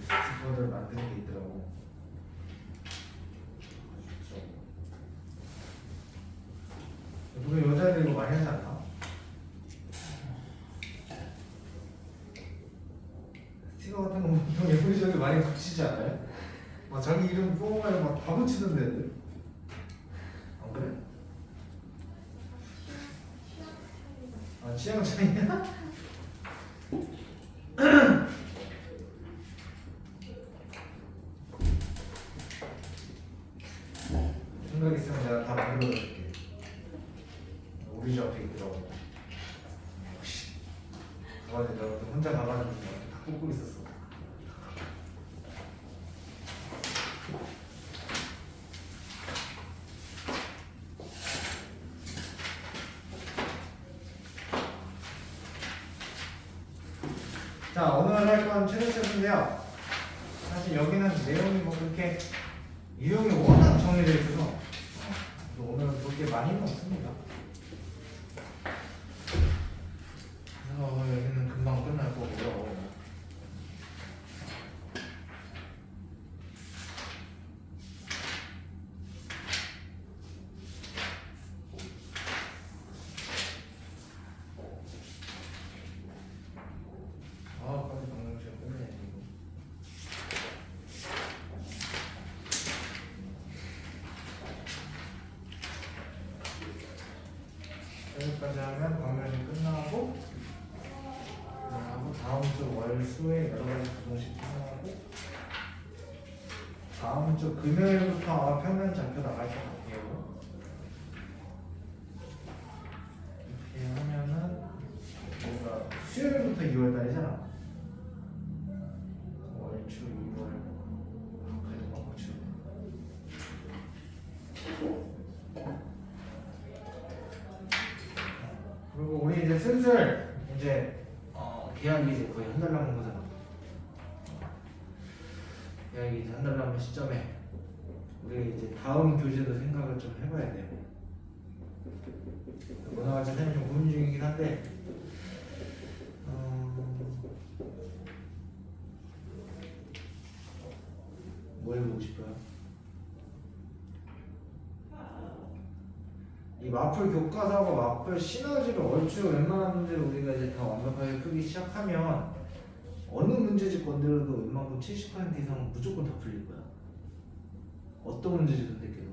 스티커를 만드는 게 있더라고. 우리 여자애들 이거 많이 하지 않나? 스티커 같은 거 보통 예쁘게 저기 많이 붙이지 않아요? 막 자기 이름 뽑으면 막 다 붙이던데 애들. 안 그래? 아 취향 차이야? 생각 있으면 내가 다 만들어줄게. 우리 집 앞에 있더라고. 역시 그거는 내가 또 혼자 가가지고 다 꽂고 있었어. 자, 오늘 할 건 최대체인데요. 사실 여기는 내용이 뭐 그렇게 유형이 워낙 정해져 있어서 오늘 볼 게 많이는 없습니다. 그래서 여기는 금방 끝날 거고요. 빨리 방금 시간 끝내야지. 여기까지 하면 방면이 끝나고, 그리고 다음 주 월수에 여러 가지 부동식 끝나고, 다음 주 금요일부터 아마 평면 잡혀 나갈 것 같아요. 이렇게 하면은 뭔가 수요일부터 2월 달이잖아. 월주 2월 그래도 막 주. 그리고 우리 이제 슬슬 이제 계약이 이제 거의 한 달 남은 거잖아. 계약이 이제 한 달 남은 시점에 우리 이제 다음 교재도 생각을 좀 해봐야 돼요. 문화가치 쌤이 좀 고민 중이긴 한데 뭐 해보고 싶어요? 이 마플 교과서하고 마플 시너지를 얼추 웬만한 문제를 우리가 이제 다 완벽하게 풀기 시작하면 어느 문제집 건드려도 웬만큼 70% 이상은 무조건 다 풀릴 거야. 어떤 문제집 선택해도.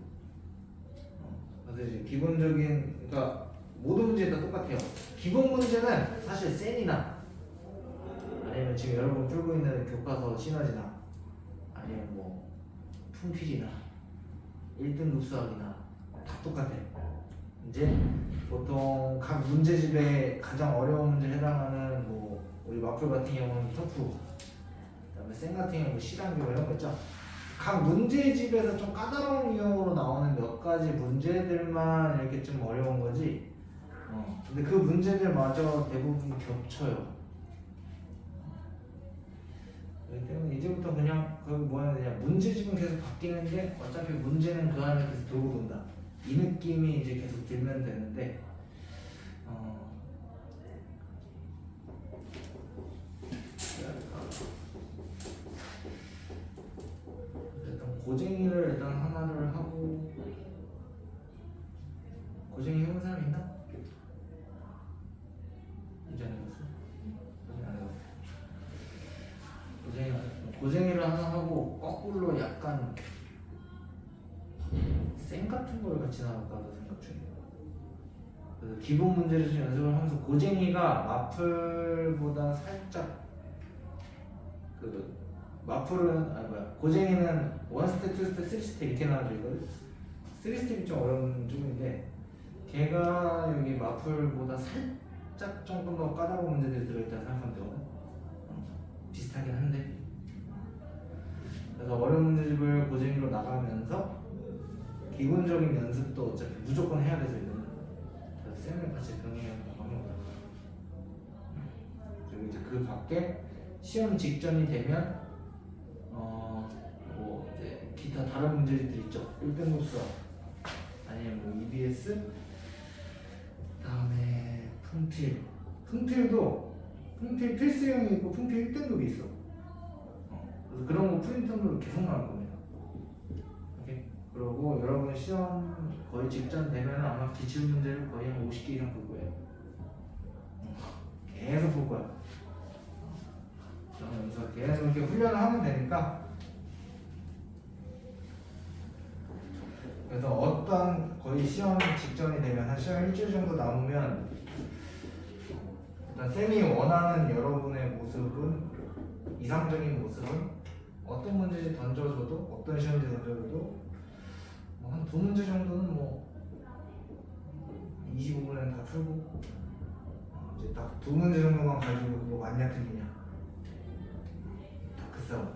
그래서 이제 기본적인, 그러니까 모든 문제가 다 똑같아요. 기본 문제는 사실 센이나 아니면 지금 여러분 풀고 있는 교과서 시너지나 아니면 뭐 품필이나 1등급 수학이나 다 똑같아. 이제 보통 각 문제집에 가장 어려운 문제에 해당하는 뭐 우리 마플 같은 경우는 터프, 그다음에 쌤 같은 경우는 시간교 이런 거 있죠. 각 문제집에서 좀 까다로운 유형으로 나오는 몇 가지 문제들만 이렇게 좀 어려운 거지. 근데 그 문제들마저 대부분 겹쳐요. 그렇기 때문에 이제부터 그냥 그 뭐야 되냐, 문제집은 계속 바뀌는데 어차피 문제는 그 안에 계속 돌고 돈다. 이 느낌이 이제 계속 들면 되는데 일단 고쟁이를 일단 하나를 하고, 고쟁이 해본 사람 있나? 이제 안 해봤어? 고쟁이 안 해봤어. 고쟁이를 하나 하고 거꾸로 약간 쌤 같은 걸 같이 나갈까도 생각 중이에요. 그래서 기본 문제를 좀 연습을 하면서 고쟁이가 마플보다 살짝 그 마플은 고쟁이는 1스텝, 2스텝, 3스텝 이렇게 나눠져 있거든. 3스텝이 좀 어려운 쪽인데 걔가 여기 마플보다 살짝 조금 더 까다로운 문제들이 들어있다고 생각하면 되거든. 비슷하긴 한데 그래서 어려운 문제집을 고쟁이로 나가면서 기본적인 연습도 어차피 무조건 해야 돼서 이거는 그래서 쌤을 같이 병행하는 방법이다. 그리고 이제 그 밖에 시험 직전이 되면 뭐 이제 기타 다른 문제집들 있죠. 1등급 수학, 아니면 뭐 EBS 그다음에 풍필도 풍필 필수형이 있고 풍필 1등급이 있어. 그래서 그런 거 프린트로 계속 나올 겁니다. 오케이. 그리고 여러분 시험 거의 직전 되면 아마 기출 문제를 거의 한 50개 이상 볼 거예요. 계속 볼 거야. 그래서 계속 이렇게 훈련을 하면 되니까. 그래서 어떤 거의 시험 직전이 되면 한 시험 일주일 정도 남으면 일단 쌤이 원하는 여러분의 모습은 이상적인 모습은 어떤 문제지 던져줘도 어떤 시험지 던져줘도 뭐 한 두 문제 정도는 뭐 25분에 다 풀고 이제 딱 두 문제 정도만 가지고 뭐 맞냐 틀리냐 그 싸움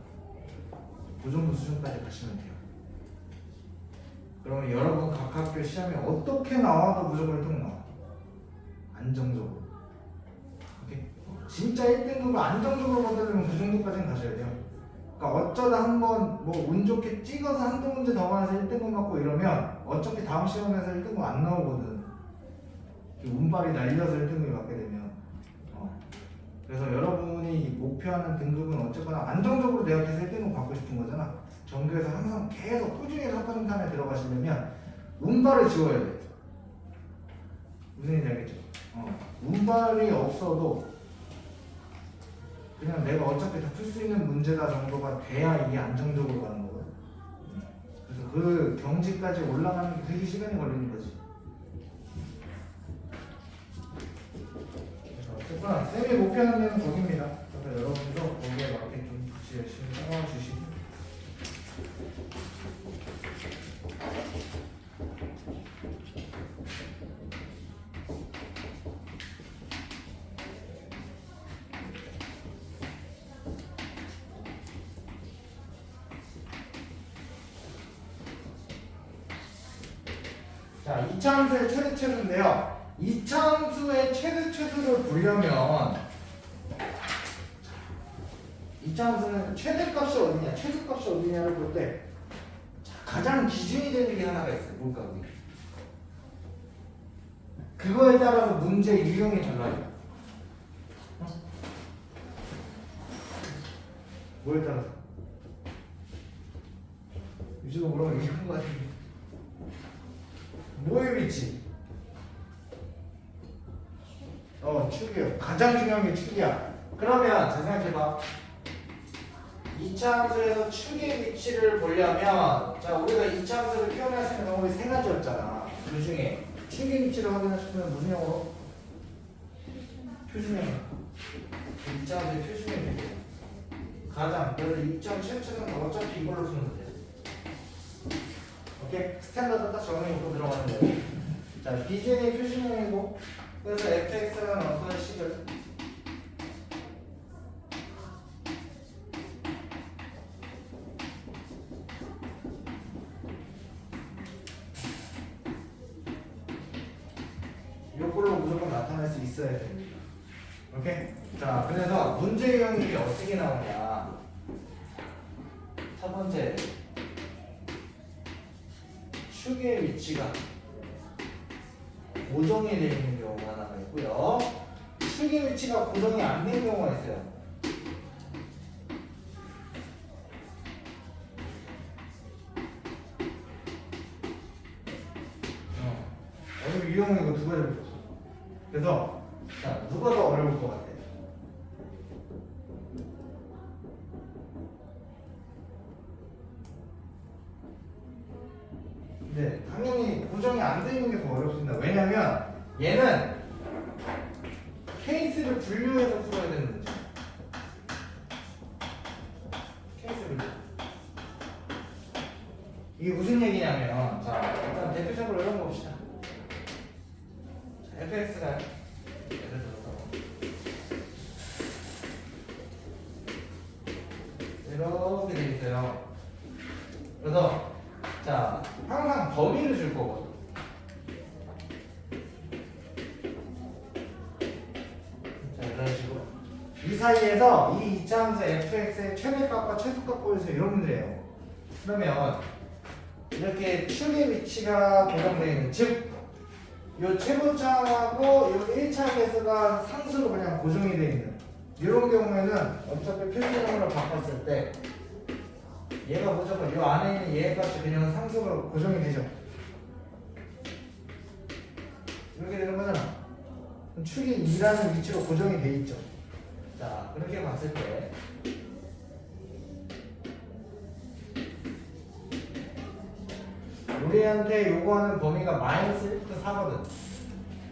그 정도 수준까지 가시면 돼요. 그러면 여러분 각 학교 시험이 어떻게 나와도 무조건 1등 나와. 안정적으로. 오케이? 진짜 1등급을 안정적으로 받으려면 그 정도까지는 가셔야 돼요. 그러니까 어쩌다 한번 뭐 운 좋게 찍어서 한두 문제 더 맞아서 1등급 맞고 이러면 어차피 다음 시험에서 1등급 안 나오거든. 운빨이 날려서 1등급이 맞게 되면. 그래서 여러분이 목표하는 등급은 어쨌거나 안정적으로 대학에서 1등급 받고 싶은 거잖아. 전교에서 항상 계속 꾸준히 4% 안에 들어가시려면 운발을 지워야 돼. 무슨 얘기인지 알겠죠? 운발이 없어도 그냥 내가 어차피 다 풀 수 있는 문제다 정도가 돼야 이게 안정적으로 가는 거거든. 그래서 그 경지까지 올라가는 게 되게 시간이 걸리는 거지. 어쨌거나 쌤이 목표하는 데는 거기입니다. 그래서 여러분도 거기에 맞게 좀 열심히 따라와 주시고. 자, 이차함수의 최대 최소인데요. 이차함수의 최대 최소를 보려면 이차함수는 최대값이 어디냐, 최소값이 어디냐를 볼 때 가장 기준이 되는 게 하나가 있어요. 뭘까 그게? 그거에 따라서 문제 유형이 달라요. 뭐에 따라서? 유주가 뭐라고 얘기한 거 같은데. 뭐의 위치? 축이요. 가장 중요한 게 축이야. 그러면 잘 생각해봐. 2차 함수에서 축의 위치를 보려면 자 우리가 2차 함수를 표현할 수 있는 방법이 세 가지였잖아. 그 중에 축의 위치를 확인할 수 있는 무슨 형으로? 표준형. 2차 함수의 표준형이 되죠. 가장 그래서 2.7는 어차피 이걸로 쓰면 돼. 오케이? 스탠다드 딱 정해놓고 들어가는 거예요. 자, 비준이 표준형이고 그래서 fx는 어떤 식을 요걸로 무조건 나타낼 수 있어야 됩니다. 오케이? 자, 그래서 문제 유형이 어떻게 나오냐. 첫 번째 축의 위치가 고정이 되어 있는 경우가 하나가 있고요. 축의 위치가 고정이 안 된 경우가 있어요. 오늘 유형은 이거 두 가지를 봤어. 그래서 자 누가 더 어려울 것 같아? 네, 당연히 고정이 안 되는 게 더 어렵습니다. 왜냐면 얘는 케이스를 분류해서 풀어야 되는 문제. 케이스 분류. 이게 무슨 얘기냐면, 자, 일단 대표적으로 이런 거 봅시다. 자, fx가 예를 들어서 이렇게 돼 있어요. 그래서 자, 항상 범위를 줄 거거든. 자, 이런 식으로. 이 사이에서 이 2차 함수 fx의 최대값과 최소값 보여서 이런 문제예요. 그러면 이렇게 축의 위치가 고정되어 있는, 즉 요 최고차하고 요 1차 계수가 상수로 그냥 고정이 되어 있는 이런 경우에는 어차피 표준형으로 바꿨을 때 얘가 무조건 요 안에 있는 얘 값이 그냥 상수로 고정이 되죠. 이렇게 되는 거잖아. 그럼 축이 2라는 위치로 고정이 돼 있죠. 자, 그렇게 봤을 때 우리한테 요구하는 범위가 마이너스 1부터 4거든.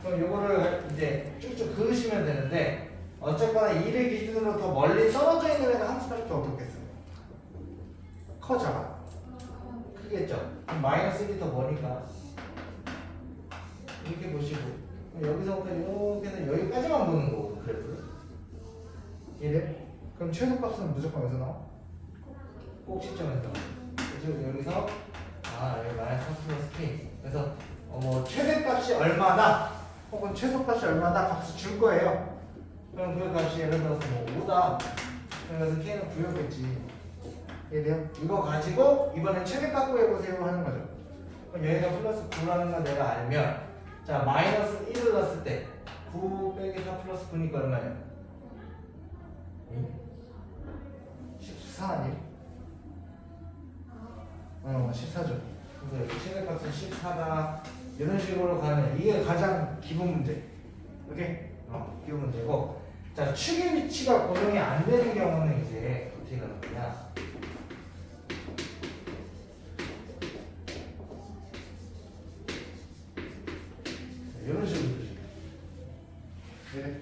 그럼 요거를 이제 쭉쭉 그으시면 되는데 어쨌거나 2를 기준으로 더 멀리 떨어져 있는 애가 함수 따를 때 어떻겠어? 커 작아? 크겠죠? 그럼 마이너스 1이 더 머니까 이렇게 보시고 여기서부터 이렇게 해서 여기까지만 보는 거거든. 그래프 이래? 그럼 최소값은 무조건 여기서 나와? 꼭 시점에서 나와. 그래서 여기서 여기 마이너스 4 플러스 k. 그래서 뭐 최대값이 얼마다 혹은 최소값이 얼마다 값을 줄 거예요. 그럼 그 값이 예를 들어서 뭐 5다. 그래서 k는 9였겠지. 이해돼요? 이거 가지고 이번엔 최대값 구해보세요 하는 거죠. 그럼 여기가 플러스 9라는 걸 내가 알면 자 마이너스 1을 넣었을 때 9 빼기 4 플러스 9니까 얼마예요? 14 아니에요? 14죠. 그래서 여기 최대값은 14다. 이런 식으로 가면 이게 가장 기본 문제. 오케이? 기본 문제고. 자, 축의 위치가 고정이 안 되는 경우는 이제 어떻게 가는 거냐? 이런 식으로 되죠. 네.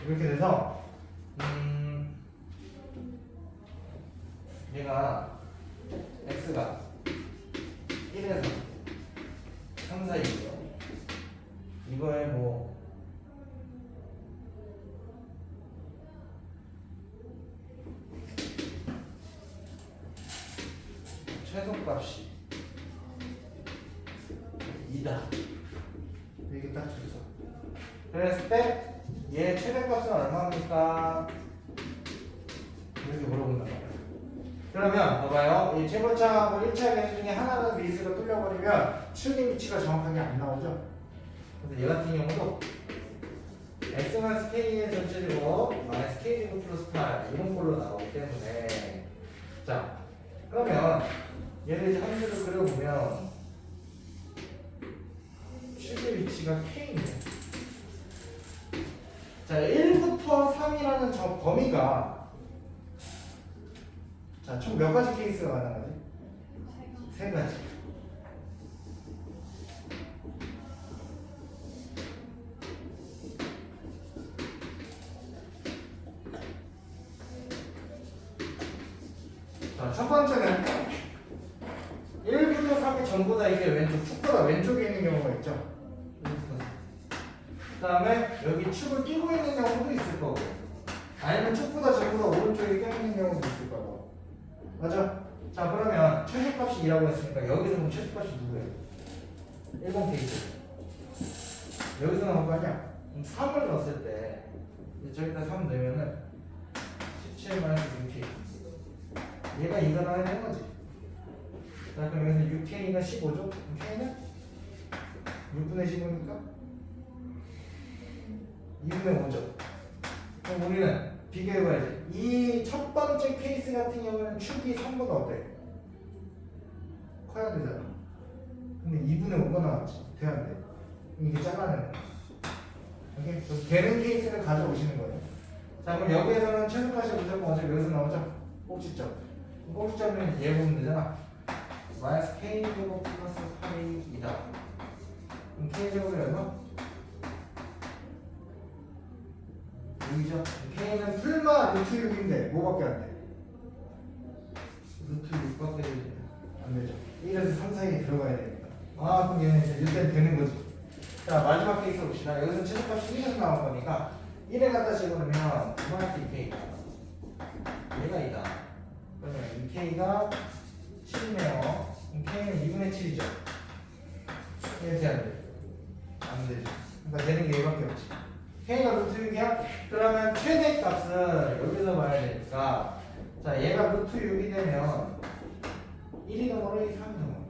이렇게 돼서 얘가 x가 1에서 3 사이고요. 이거에 뭐 최소값이 2다. 이렇게 딱 주소. 그랬을 때 얘 최대값은 얼마입니까? 이렇게 물어본단 말이야. 그러면 봐봐요. 이 최고차하고 1차 계수 중에 하나는 미수가 뚫려버리면 축의 위치가 정확하게 안 나오죠. 그래서 얘 같은 경우도 x k의 전체제곱 k제곱 플러스 8 이런 걸로 나오기 때문에 자 그러면 얘를 이제 함수를 그려보면 축의 위치가 k인데 자 1부터 3이라는 저 범위가 자, 총 몇 가지 케이스가 가능하지? 세 가지. 자, 첫 번째는 1부터 3이 전부 다 이게 왼쪽, 축보다 왼쪽에 있는 경우가 있죠. 그 다음에 여기 축을 끼고 있는 경우도 있을 거고, 아니면 축보다 전부 다 오른쪽에 껴있는 경우도 있을 거고. 맞아? 자 그러면 최소값이 2라고 했으니까 여기서 보면 최소값이 누구예요? 1번 케이스 여기서 나올 거 아니야? 3을 넣었을 때 저기다 3 넣으면은 17-6k 얘가 2가 나와야 되는 거지. 자 그럼 여기서 6k가 15죠? 그럼 k는 6분의 15니까 2분의 5죠. 그럼 우리는 비교해봐야지. 이 첫 번째 케이스 같은 경우는 축이 3보다 어때? 커야 되잖아. 근데 2분의 5가 나왔지. 돼야 안 돼. 이게 잘라내는 거야. 오케이? 그래서 되는 케이스를 가져오시는 거예요. 자, 그럼 여기에서는 최소값이 무조건 어차피 여기서 나오죠? 꼭지점. 꼭지점은 얘 보면 되잖아. 마이너스 k제곱 플러스 8이다. 그럼 k제곱이 얼마? 6이죠? k는 풀마 루트 6인데 뭐밖에 안 돼? 루트 6밖에 안 되죠. 1에서 3 사이에 들어가야 되니까. 그럼 얘는 이제 이때 되는 거지. 자 마지막 케이스 봅시다. 여기서 최소값이 1에서 나온 거니까 1에 갖다 집어넣으면 2-2k 얘가 2다. 그러면 2k가 7이네요. 그럼 k는 2분의 7이죠. 이게 돼야 돼? 안 되죠. 그러니까 되는 게 얘밖에 없지. k가 루트 6이야? 그러면 최대값은 여기서 봐야 되니까 자 얘가 루트 6이 되면 1이든 멀어 3이든 멀어.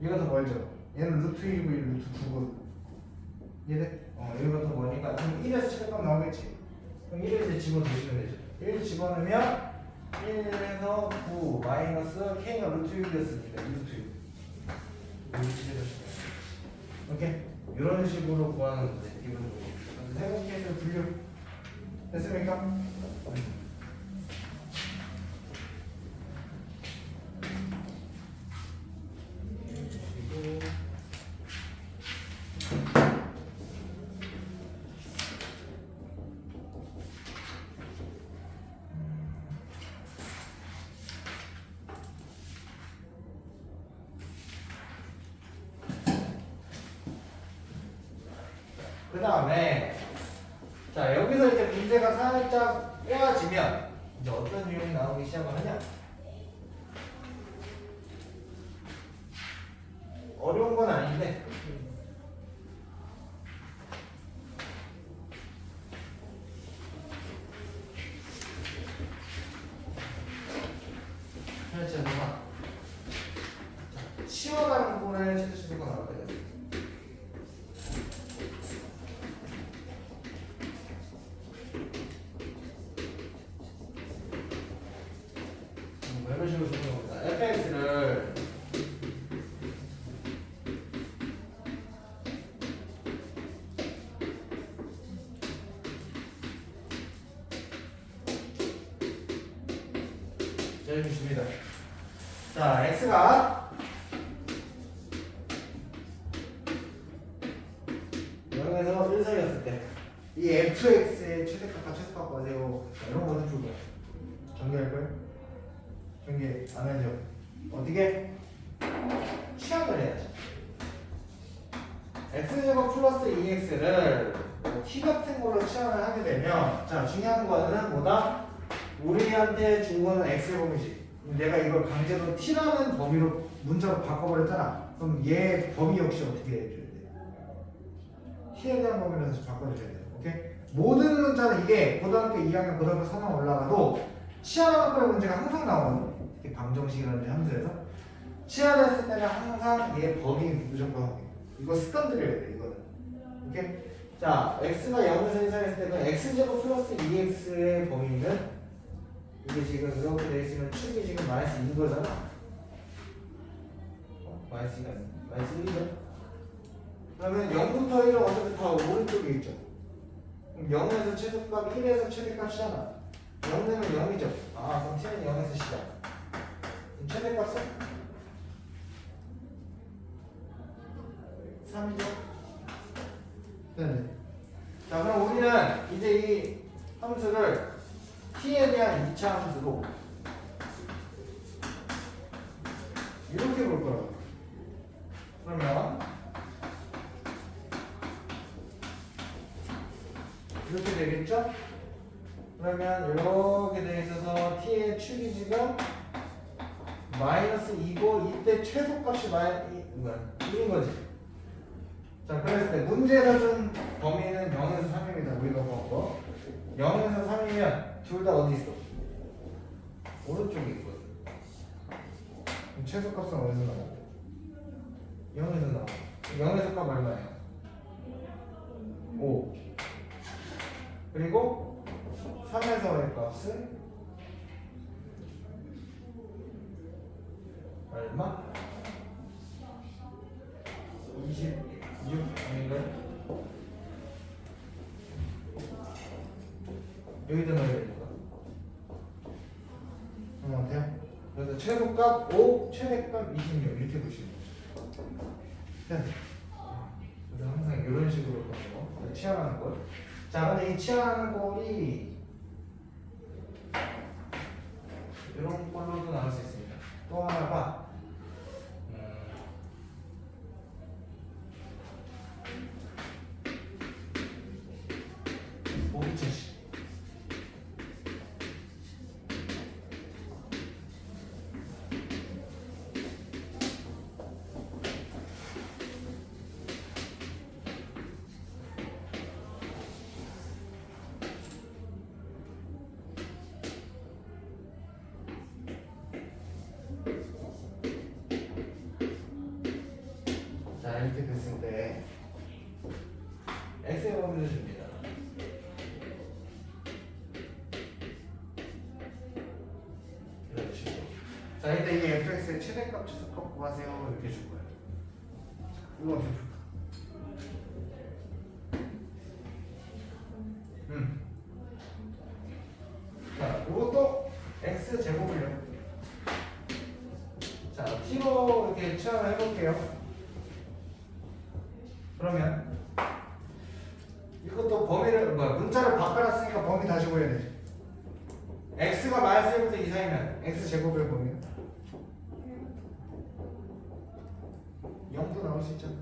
얘가 더 멀죠? 얘는 루트 1이고 얘는 루트 9고 얘네? 얘가 더 머니까 그럼 1에서 최대값 나오겠지? 그럼 1을 이제 집어넣으시면 되죠. 1 집어넣으면 1에서 9 마이너스 K가 루트 6이었으니까 2루트 6 이렇게 해주시면 오케이? 이런 식으로 구하는 문제 기본적으로 세 가지 케이스를 분류 됐습니까? 그 다음에 자 여기서 이제 문제가 살짝 꼬아지면 이제 어떤 유형이 나오기 시작을 하냐 어려운 건 아닌데 펼쳐서 치워가는 부분을 찾으시는 건 어때요? 이런 식으로 주는 겁니다. fx를 이렇게 줍니다. 자, x가 0에서 1 사이였을 때 이 fx의 최대값과 최소값 구하세요. 이런 거 어떻게 줄 거야? 전개할 거예요? 전개 안 하죠? 어떻게? 취합을 해야죠. x제곱 플러스 2x를 t 같은 걸로 취합을 하게 되면 자 중요한 거는 뭐다? 우리한테 준 거는 x제곱이지. 내가 이걸 강제로 t라는 범위로 문자로 바꿔버렸잖아. 그럼 얘 범위 역시 어떻게 해줘야 돼? t에 대한 범위로 다시 바꿔줘야 돼. 오케이? 모든 문자는 이게 고등학교 2학년, 고등학교 3학년 올라가도 치환학번의 문제가 항상 나오거든. 특히 방정식이라든지 함수에서 치환했을 때는 항상 얘 범위 무조건 확인. 이거 습관 들여야 돼. 이거는. 오케이? 자, x가 0에서 1 사이였을 때는 x제곱 플러스 2x의 범위는 이게 지금 이렇게 돼 있으면 축이 지금 마이너스 2인 거잖아. 마이너스가 마이너스 1이죠. 그러면 0부터 1은 어차피 다 오른쪽에 있죠. 그럼 0에서 최소값 1에서 최대값이잖아. 0 되면 0이죠. 아 그럼 t는 0에서 시작. 그럼 최대값은 3이죠. 네네. 자 그럼 우리는 이제 이 함수를 t에 대한 2차 함수로 이렇게 볼 거라고. 그러면 이렇게 되겠죠? 그러면 이렇게 돼 있어서 t의 축이 지금 마이너스 2고 이때 최소값이 1인 거지. 자 그랬을 때 문제에서 준 범위는 0에서 3입니다. 우리가 본 거 0에서 3이면 둘 다 어디 있어? 오른쪽에 있거든. 그럼 최소값은 어디서 나와? 0에서 나와. 0에서 값 얼마예요? 5. 그리고 3에서의 값은 얼마? 26 아닌가요? 여기다 넣어야 되니까 같아요? 그래서 최소값 5, 최대값 26 이렇게 보시면 되죠. 네. 그래서 항상 이런 식으로 보는 거 치환하는 거. 자 근데 이 치환하는 꼴이 이런 꼴로도 나올 수 있습니다. 또 하나가 모기채식. 자, 일단 이게 fx의 최대값 최소값 구하세요 이렇게 줄 거예요. 자, 이거 어떻게 줄까? 자, 이것도 x 제곱을요. 자, t로 이렇게 치환을 해볼게요. 그러면 이것도 범위를 문자를 바꿔놨으니까 범위 다시 구해야 돼. x가 마이너스 1부터 이상이면 x 제곱의 범위 0도 나올 수 있잖아요.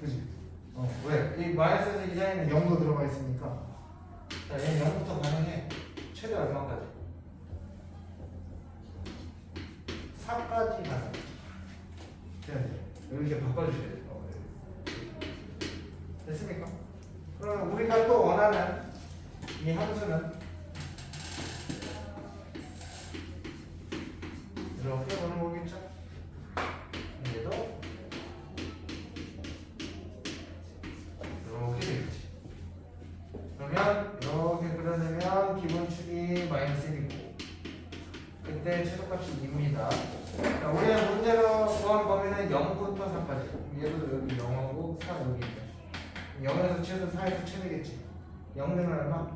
그지? 왜? 이 마이너스에서 이상이면 0도 들어가 있으니까. 자, 얘는 0부터 가능해. 최대 얼마까지? 4까지 가능. 이렇게 바꿔주셔야 돼요. 됐습니까? 그러면 우리가 또 원하는 이 함수는 이렇게 보는 거겠죠? 얘도 이렇게 되겠지. 그러면 이렇게 그려내면 기본축이 마이너스 1이고 그때 최소값이 2입니다. 자, 우리의 문제로 구한 범위는 0부터 4까지. 얘도 여기 0하고 4 여기 있네. 0에서 최소 4에서 최대겠지. 0는 얼마?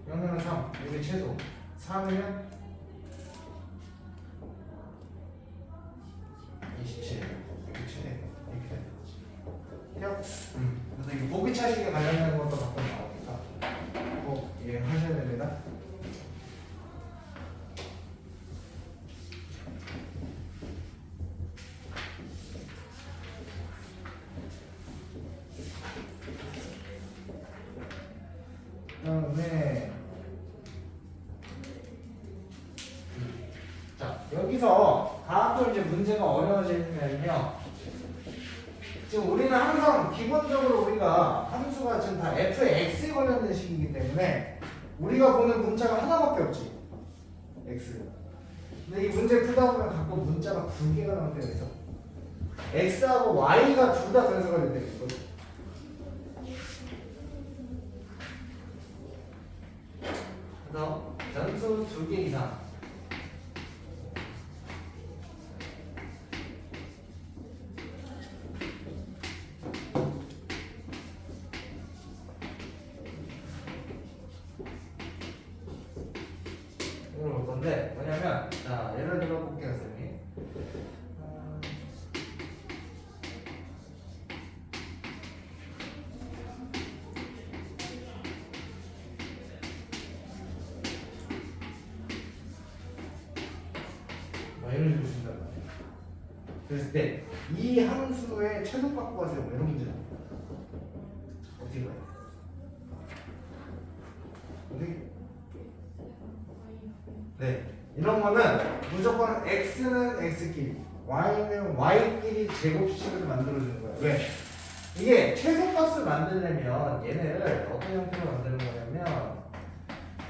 0은 3. 여기 최소. 3이면 27. 여기 최대. 이렇게 되는 거지. 그래서 이 보기 차식에 관련된 것도 가끔 나오니까 꼭 이해하셔야 됩니다. 네. 자, 여기서 다음 이제 문제가 어려워지면요. 지금 우리는 항상 기본적으로 우리가 함수가 지금 다 fx에 관련된 식이기 때문에 우리가 보는 문자가 하나밖에 없지. x. 근데 이 문제 풀다 보면 가끔 문자가 두 개가 나올 때가 있어. x하고 y가 둘 다 변수가 될 때가 있거든. 그래서 변수 2개 이상 이걸 볼 건데 뭐냐면 자 예를 들어 볼게요 선생님. 예를 들어준단 말이에요. 그랬을 때 이 함수의 최소값 구하세요. 이런 문제 어떻게 봐요? 네, 이런 거는 무조건 x는 x끼리, y는 y끼리 제곱식을 만들어주는 거예요. 왜? 이게 최소값을 만들려면 얘네를 어떤 형태로 만드는 거냐면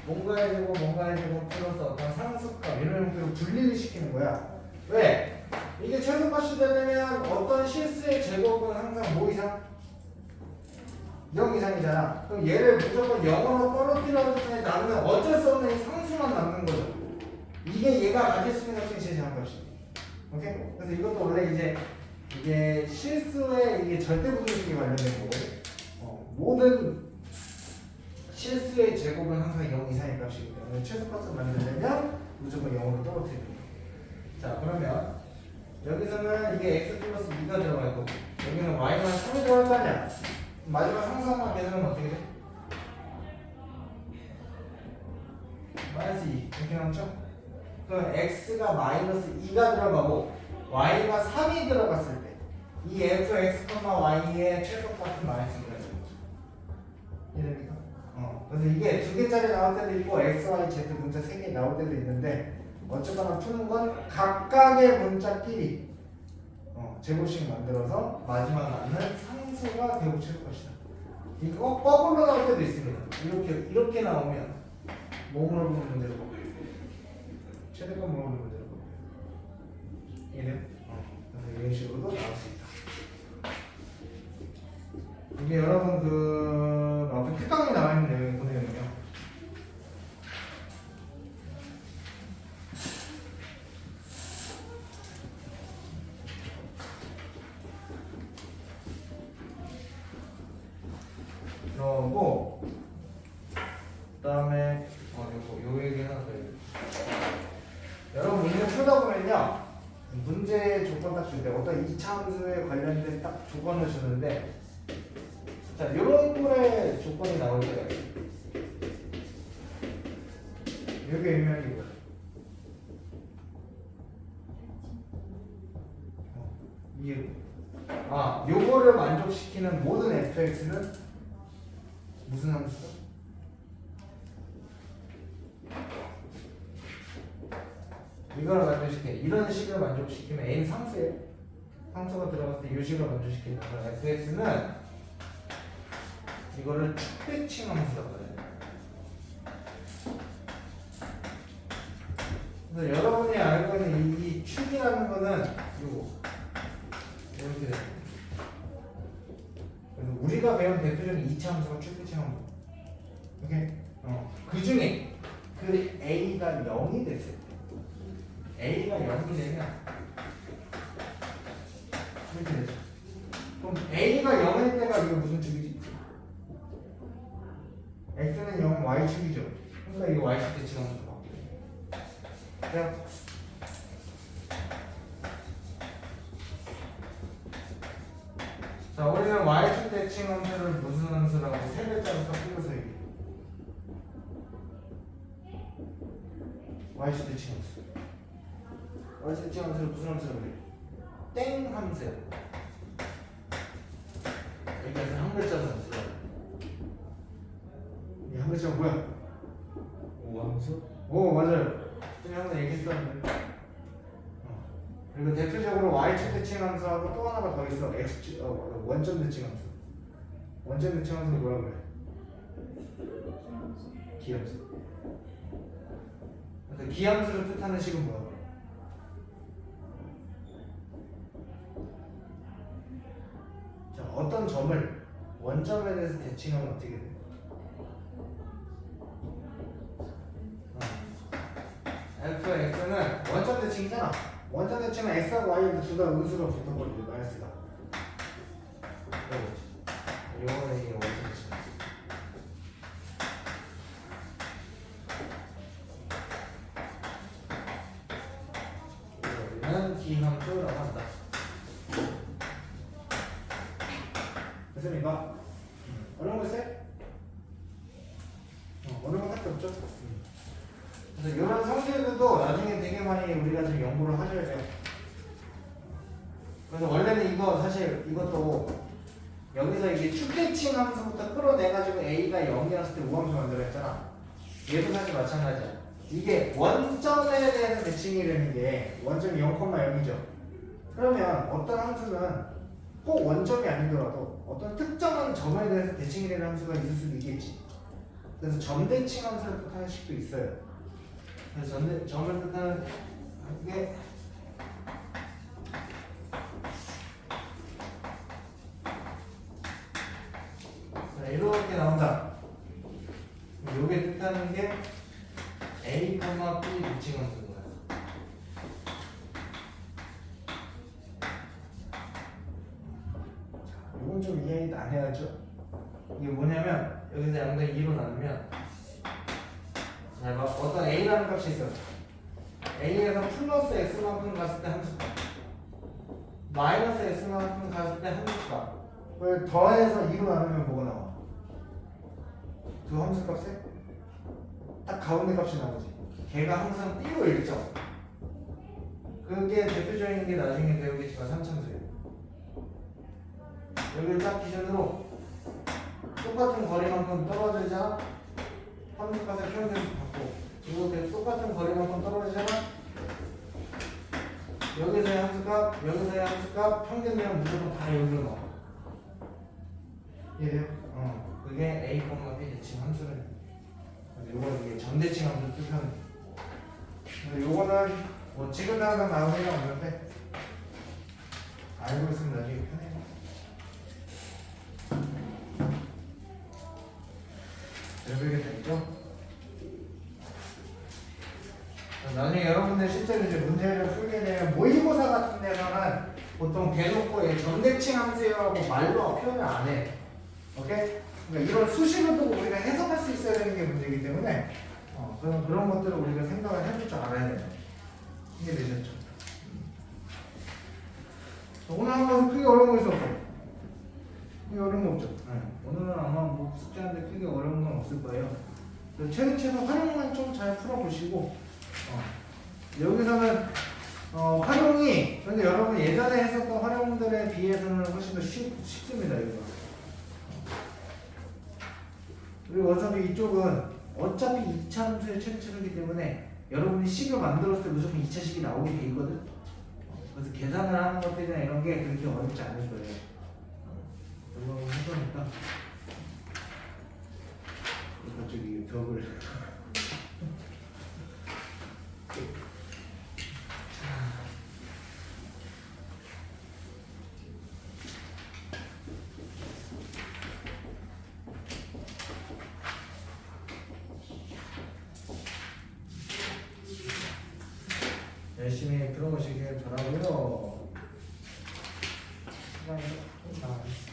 뭔가에 제곱 뭔가에 제곱 플러스 어떤 상수값 이런 형태로 분리를 시키는 거야. 왜? 이게 최소값이 되려면 어떤 실수의 제곱은 항상 뭐 이상? 0 이상이잖아. 그럼 얘를 무조건 0으로 떨어뜨려서 남으면 어쩔 수 없는 이 상수만 남는 거죠. 이게 얘가 가질 수 있는 값이 제일 작은 값이. 오케이? 그래서 이것도 원래 이제 이게 실수의 이게 절대분수식에 관련된 거고 모든 실수의 제곱은 항상 0 이상의 값이기 때문에 최소값을 만들려면 무조건 0으로 떨어뜨립니다. 자 그러면 여기서는 이게 x 플러스 2가 들어가 있고 여기는 y만 3이 들어갈 거 아니야? 마지막 상수항만 계산하면 어떻게 돼? 마이너스 2 이렇게 나오죠? 그럼 x가 마이너스 2가 들어가고 y가 3이 들어갔을 때 이 fx, y의 최소값은 마이너스 2가 되는 거죠. 이해됩니까? 그래서 이게 2개짜리 나올 때도 있고 x, y, z 문자 3개 나올 때도 있는데 어쨌거나 푸는 건 각각의 문자끼리 제곱식 만들어서 마지막 남는 상수가 대곱 최소값이다. 이거 거꾸로 나올 때도 있습니다. 이렇게 나오면 뭐 물어보는 문제로 볼까요? 최대값 물어보는 문제로 볼까요? 이해돼요? 그래서 이런 식으로도 나올 수 있다. 이게 여러분 그 앞에 특강에 나와 있는 내용이거든요. 이거고 그다음에 요 얘기 하나 더 해요. 여러분 문제 풀다 보면요 문제 조건 딱 줄 때 어떤 2차 함수에 관련된 딱 조건을 주는데 자 이런 꼴의 조건이 나올 때가 있어요. 이게 의미하는 게 뭐야? 이게 요거를 만족시키는 모든 fx는 무슨 함수다? 이거를 만족시켜 이런 식을 만족시키면 n 상수예요. 상수가 들어갔을 때 이 식을 만족시키는 fx는 이거를 축대칭 함수라고 해요. 그래서 여러분이 알고 있는 이 축이라는 거는 요거 이렇게 돼요. 그래서 우리가 배운 대표적인 2차 함수가 축대칭 함수. 오케이? 그 중에 그 a가 0이 됐을 때 a가 0이 되면 이렇게 되죠. 그럼 a가 0일 때가 이거 무슨 축이지? x는 0, y축이죠. 그러니까 이거 y축 대칭 함수. 그래요? 자, 우리는 y축 대칭 함수를 무슨 함수라고 세 글자로 딱 풀어서 얘기해. y축 대칭 함수. y축 대칭 함수를 무슨 함수라고 그래? 땡 함수야. 여기까지 한 글자로 함수야. 이 한 글자가 뭐야? 오함수? 오, 맞아요. 항상 얘기했었는데. 그리고 대표적으로 y축 대칭 함수하고 또 하나가 더 있어. 원점 대칭 함수. 원점 대칭 함수는 뭐라고 그래? 기함수. 그래서 기함수를 뜻하는 식은 뭐라고 그래? 자, 어떤 점을 원점에 대해서 대칭하면 어떻게 돼? fx는 원점 대칭이잖아. 원점 대칭은 x하고 y를 둘 다 음수로 붙어버리죠. 마이너스가. 이거는 이게 원점 대칭. 이거는 기함수라고 한다. 됐습니까? 어려운 거 있어요? 어려운 거 할게 없죠? 그래서 이런 성질들도 나중에 되게 많이 우리가 좀 연구를 하셔야 돼요. 그래서 원래는 이거 사실 이것도 여기서 이게 축대칭 함수부터 끌어내가지고 a가 0이었을 때 우함수 만들어 했잖아. 얘도 사실 마찬가지야. 이게 원점에 대해서 대칭이라는 게 원점이 0,0이죠. 그러면 어떤 함수는 꼭 원점이 아니더라도 어떤 특정한 점에 대해서 대칭이라는 함수가 있을 수도 있겠지. 그래서 점대칭 함수를 뜻하는 식도 있어요. 그래서 점을 뜻하는 게 이렇게 나온다. 요게 뜻하는 게 a, b 대칭 함수인 거야. 요건 좀 이해 안 해야죠. 이게 뭐냐면 여기서 양변 2로 나누면 자, 어떤 a라는 값이 있어. a에서 플러스 x만큼 갔을 때 함수값, 마이너스 x만큼 갔을 때 함수값을 더해서 2로 나누면 뭐가 나와? 두 함수값에 딱 가운데 값이 나오지. 걔가 항상 띠로 일정. 그게 대표적인 게 나중에 배우겠지만 삼참수예요. 여기를 딱 기준으로 똑같은 거리만큼 떨어지자 함수값의 표현을 받고, 이거 똑같은 거리만큼 떨어지잖아. 여기서의 함수값, 여기서의 함수값 평균되면 무조건 다 여기로 나와. 이해돼요? 그게 a, b 대칭 함수를. 요거는 이게 점대칭 함수를 뜻하는 거예요. 요거는 뭐 지금 당장 나올 일은 없는데 알고 있으면 나중에 편해요. 잘 배우겠다, 나중에 여러분들 실제로 이제 문제를 풀게 되면 모의고사 같은 데서는 보통 대놓고 점대칭 함수라고 말로 표현을 안 해. 오케이? 그러니까 이런 수식을 보고 우리가 해석할 수 있어야 되는 게 문제이기 때문에 그런 것들을 우리가 생각을 해볼 줄 알아야 돼요. 이게 되셨죠? 오늘 한 것은 크게 어려운 거 있었고 크게 어려운 거 없죠? 네. 오늘은 아마 뭐 숙제하는데 크게 어려운 건 없을 거예요. 최근 활용만 좀 잘 풀어보시고 여기서는 활용이 근데 여러분 예전에 했었던 활용들에 비해서는 훨씬 더 쉽습니다. 이거. 그리고 어차피 이쪽은 어차피 2차 함수의 최대치이기 때문에 여러분이 식을 만들었을 때 무조건 2차 식이 나오게 돼 있거든. 그래서 계산을 하는 것들이나 이런 게 그렇게 어렵지 않을 거예요. 이거 해보니까 갑자기 벽을 열심히 풀어보시길 바라고요. 시간이 조금 남았습니다.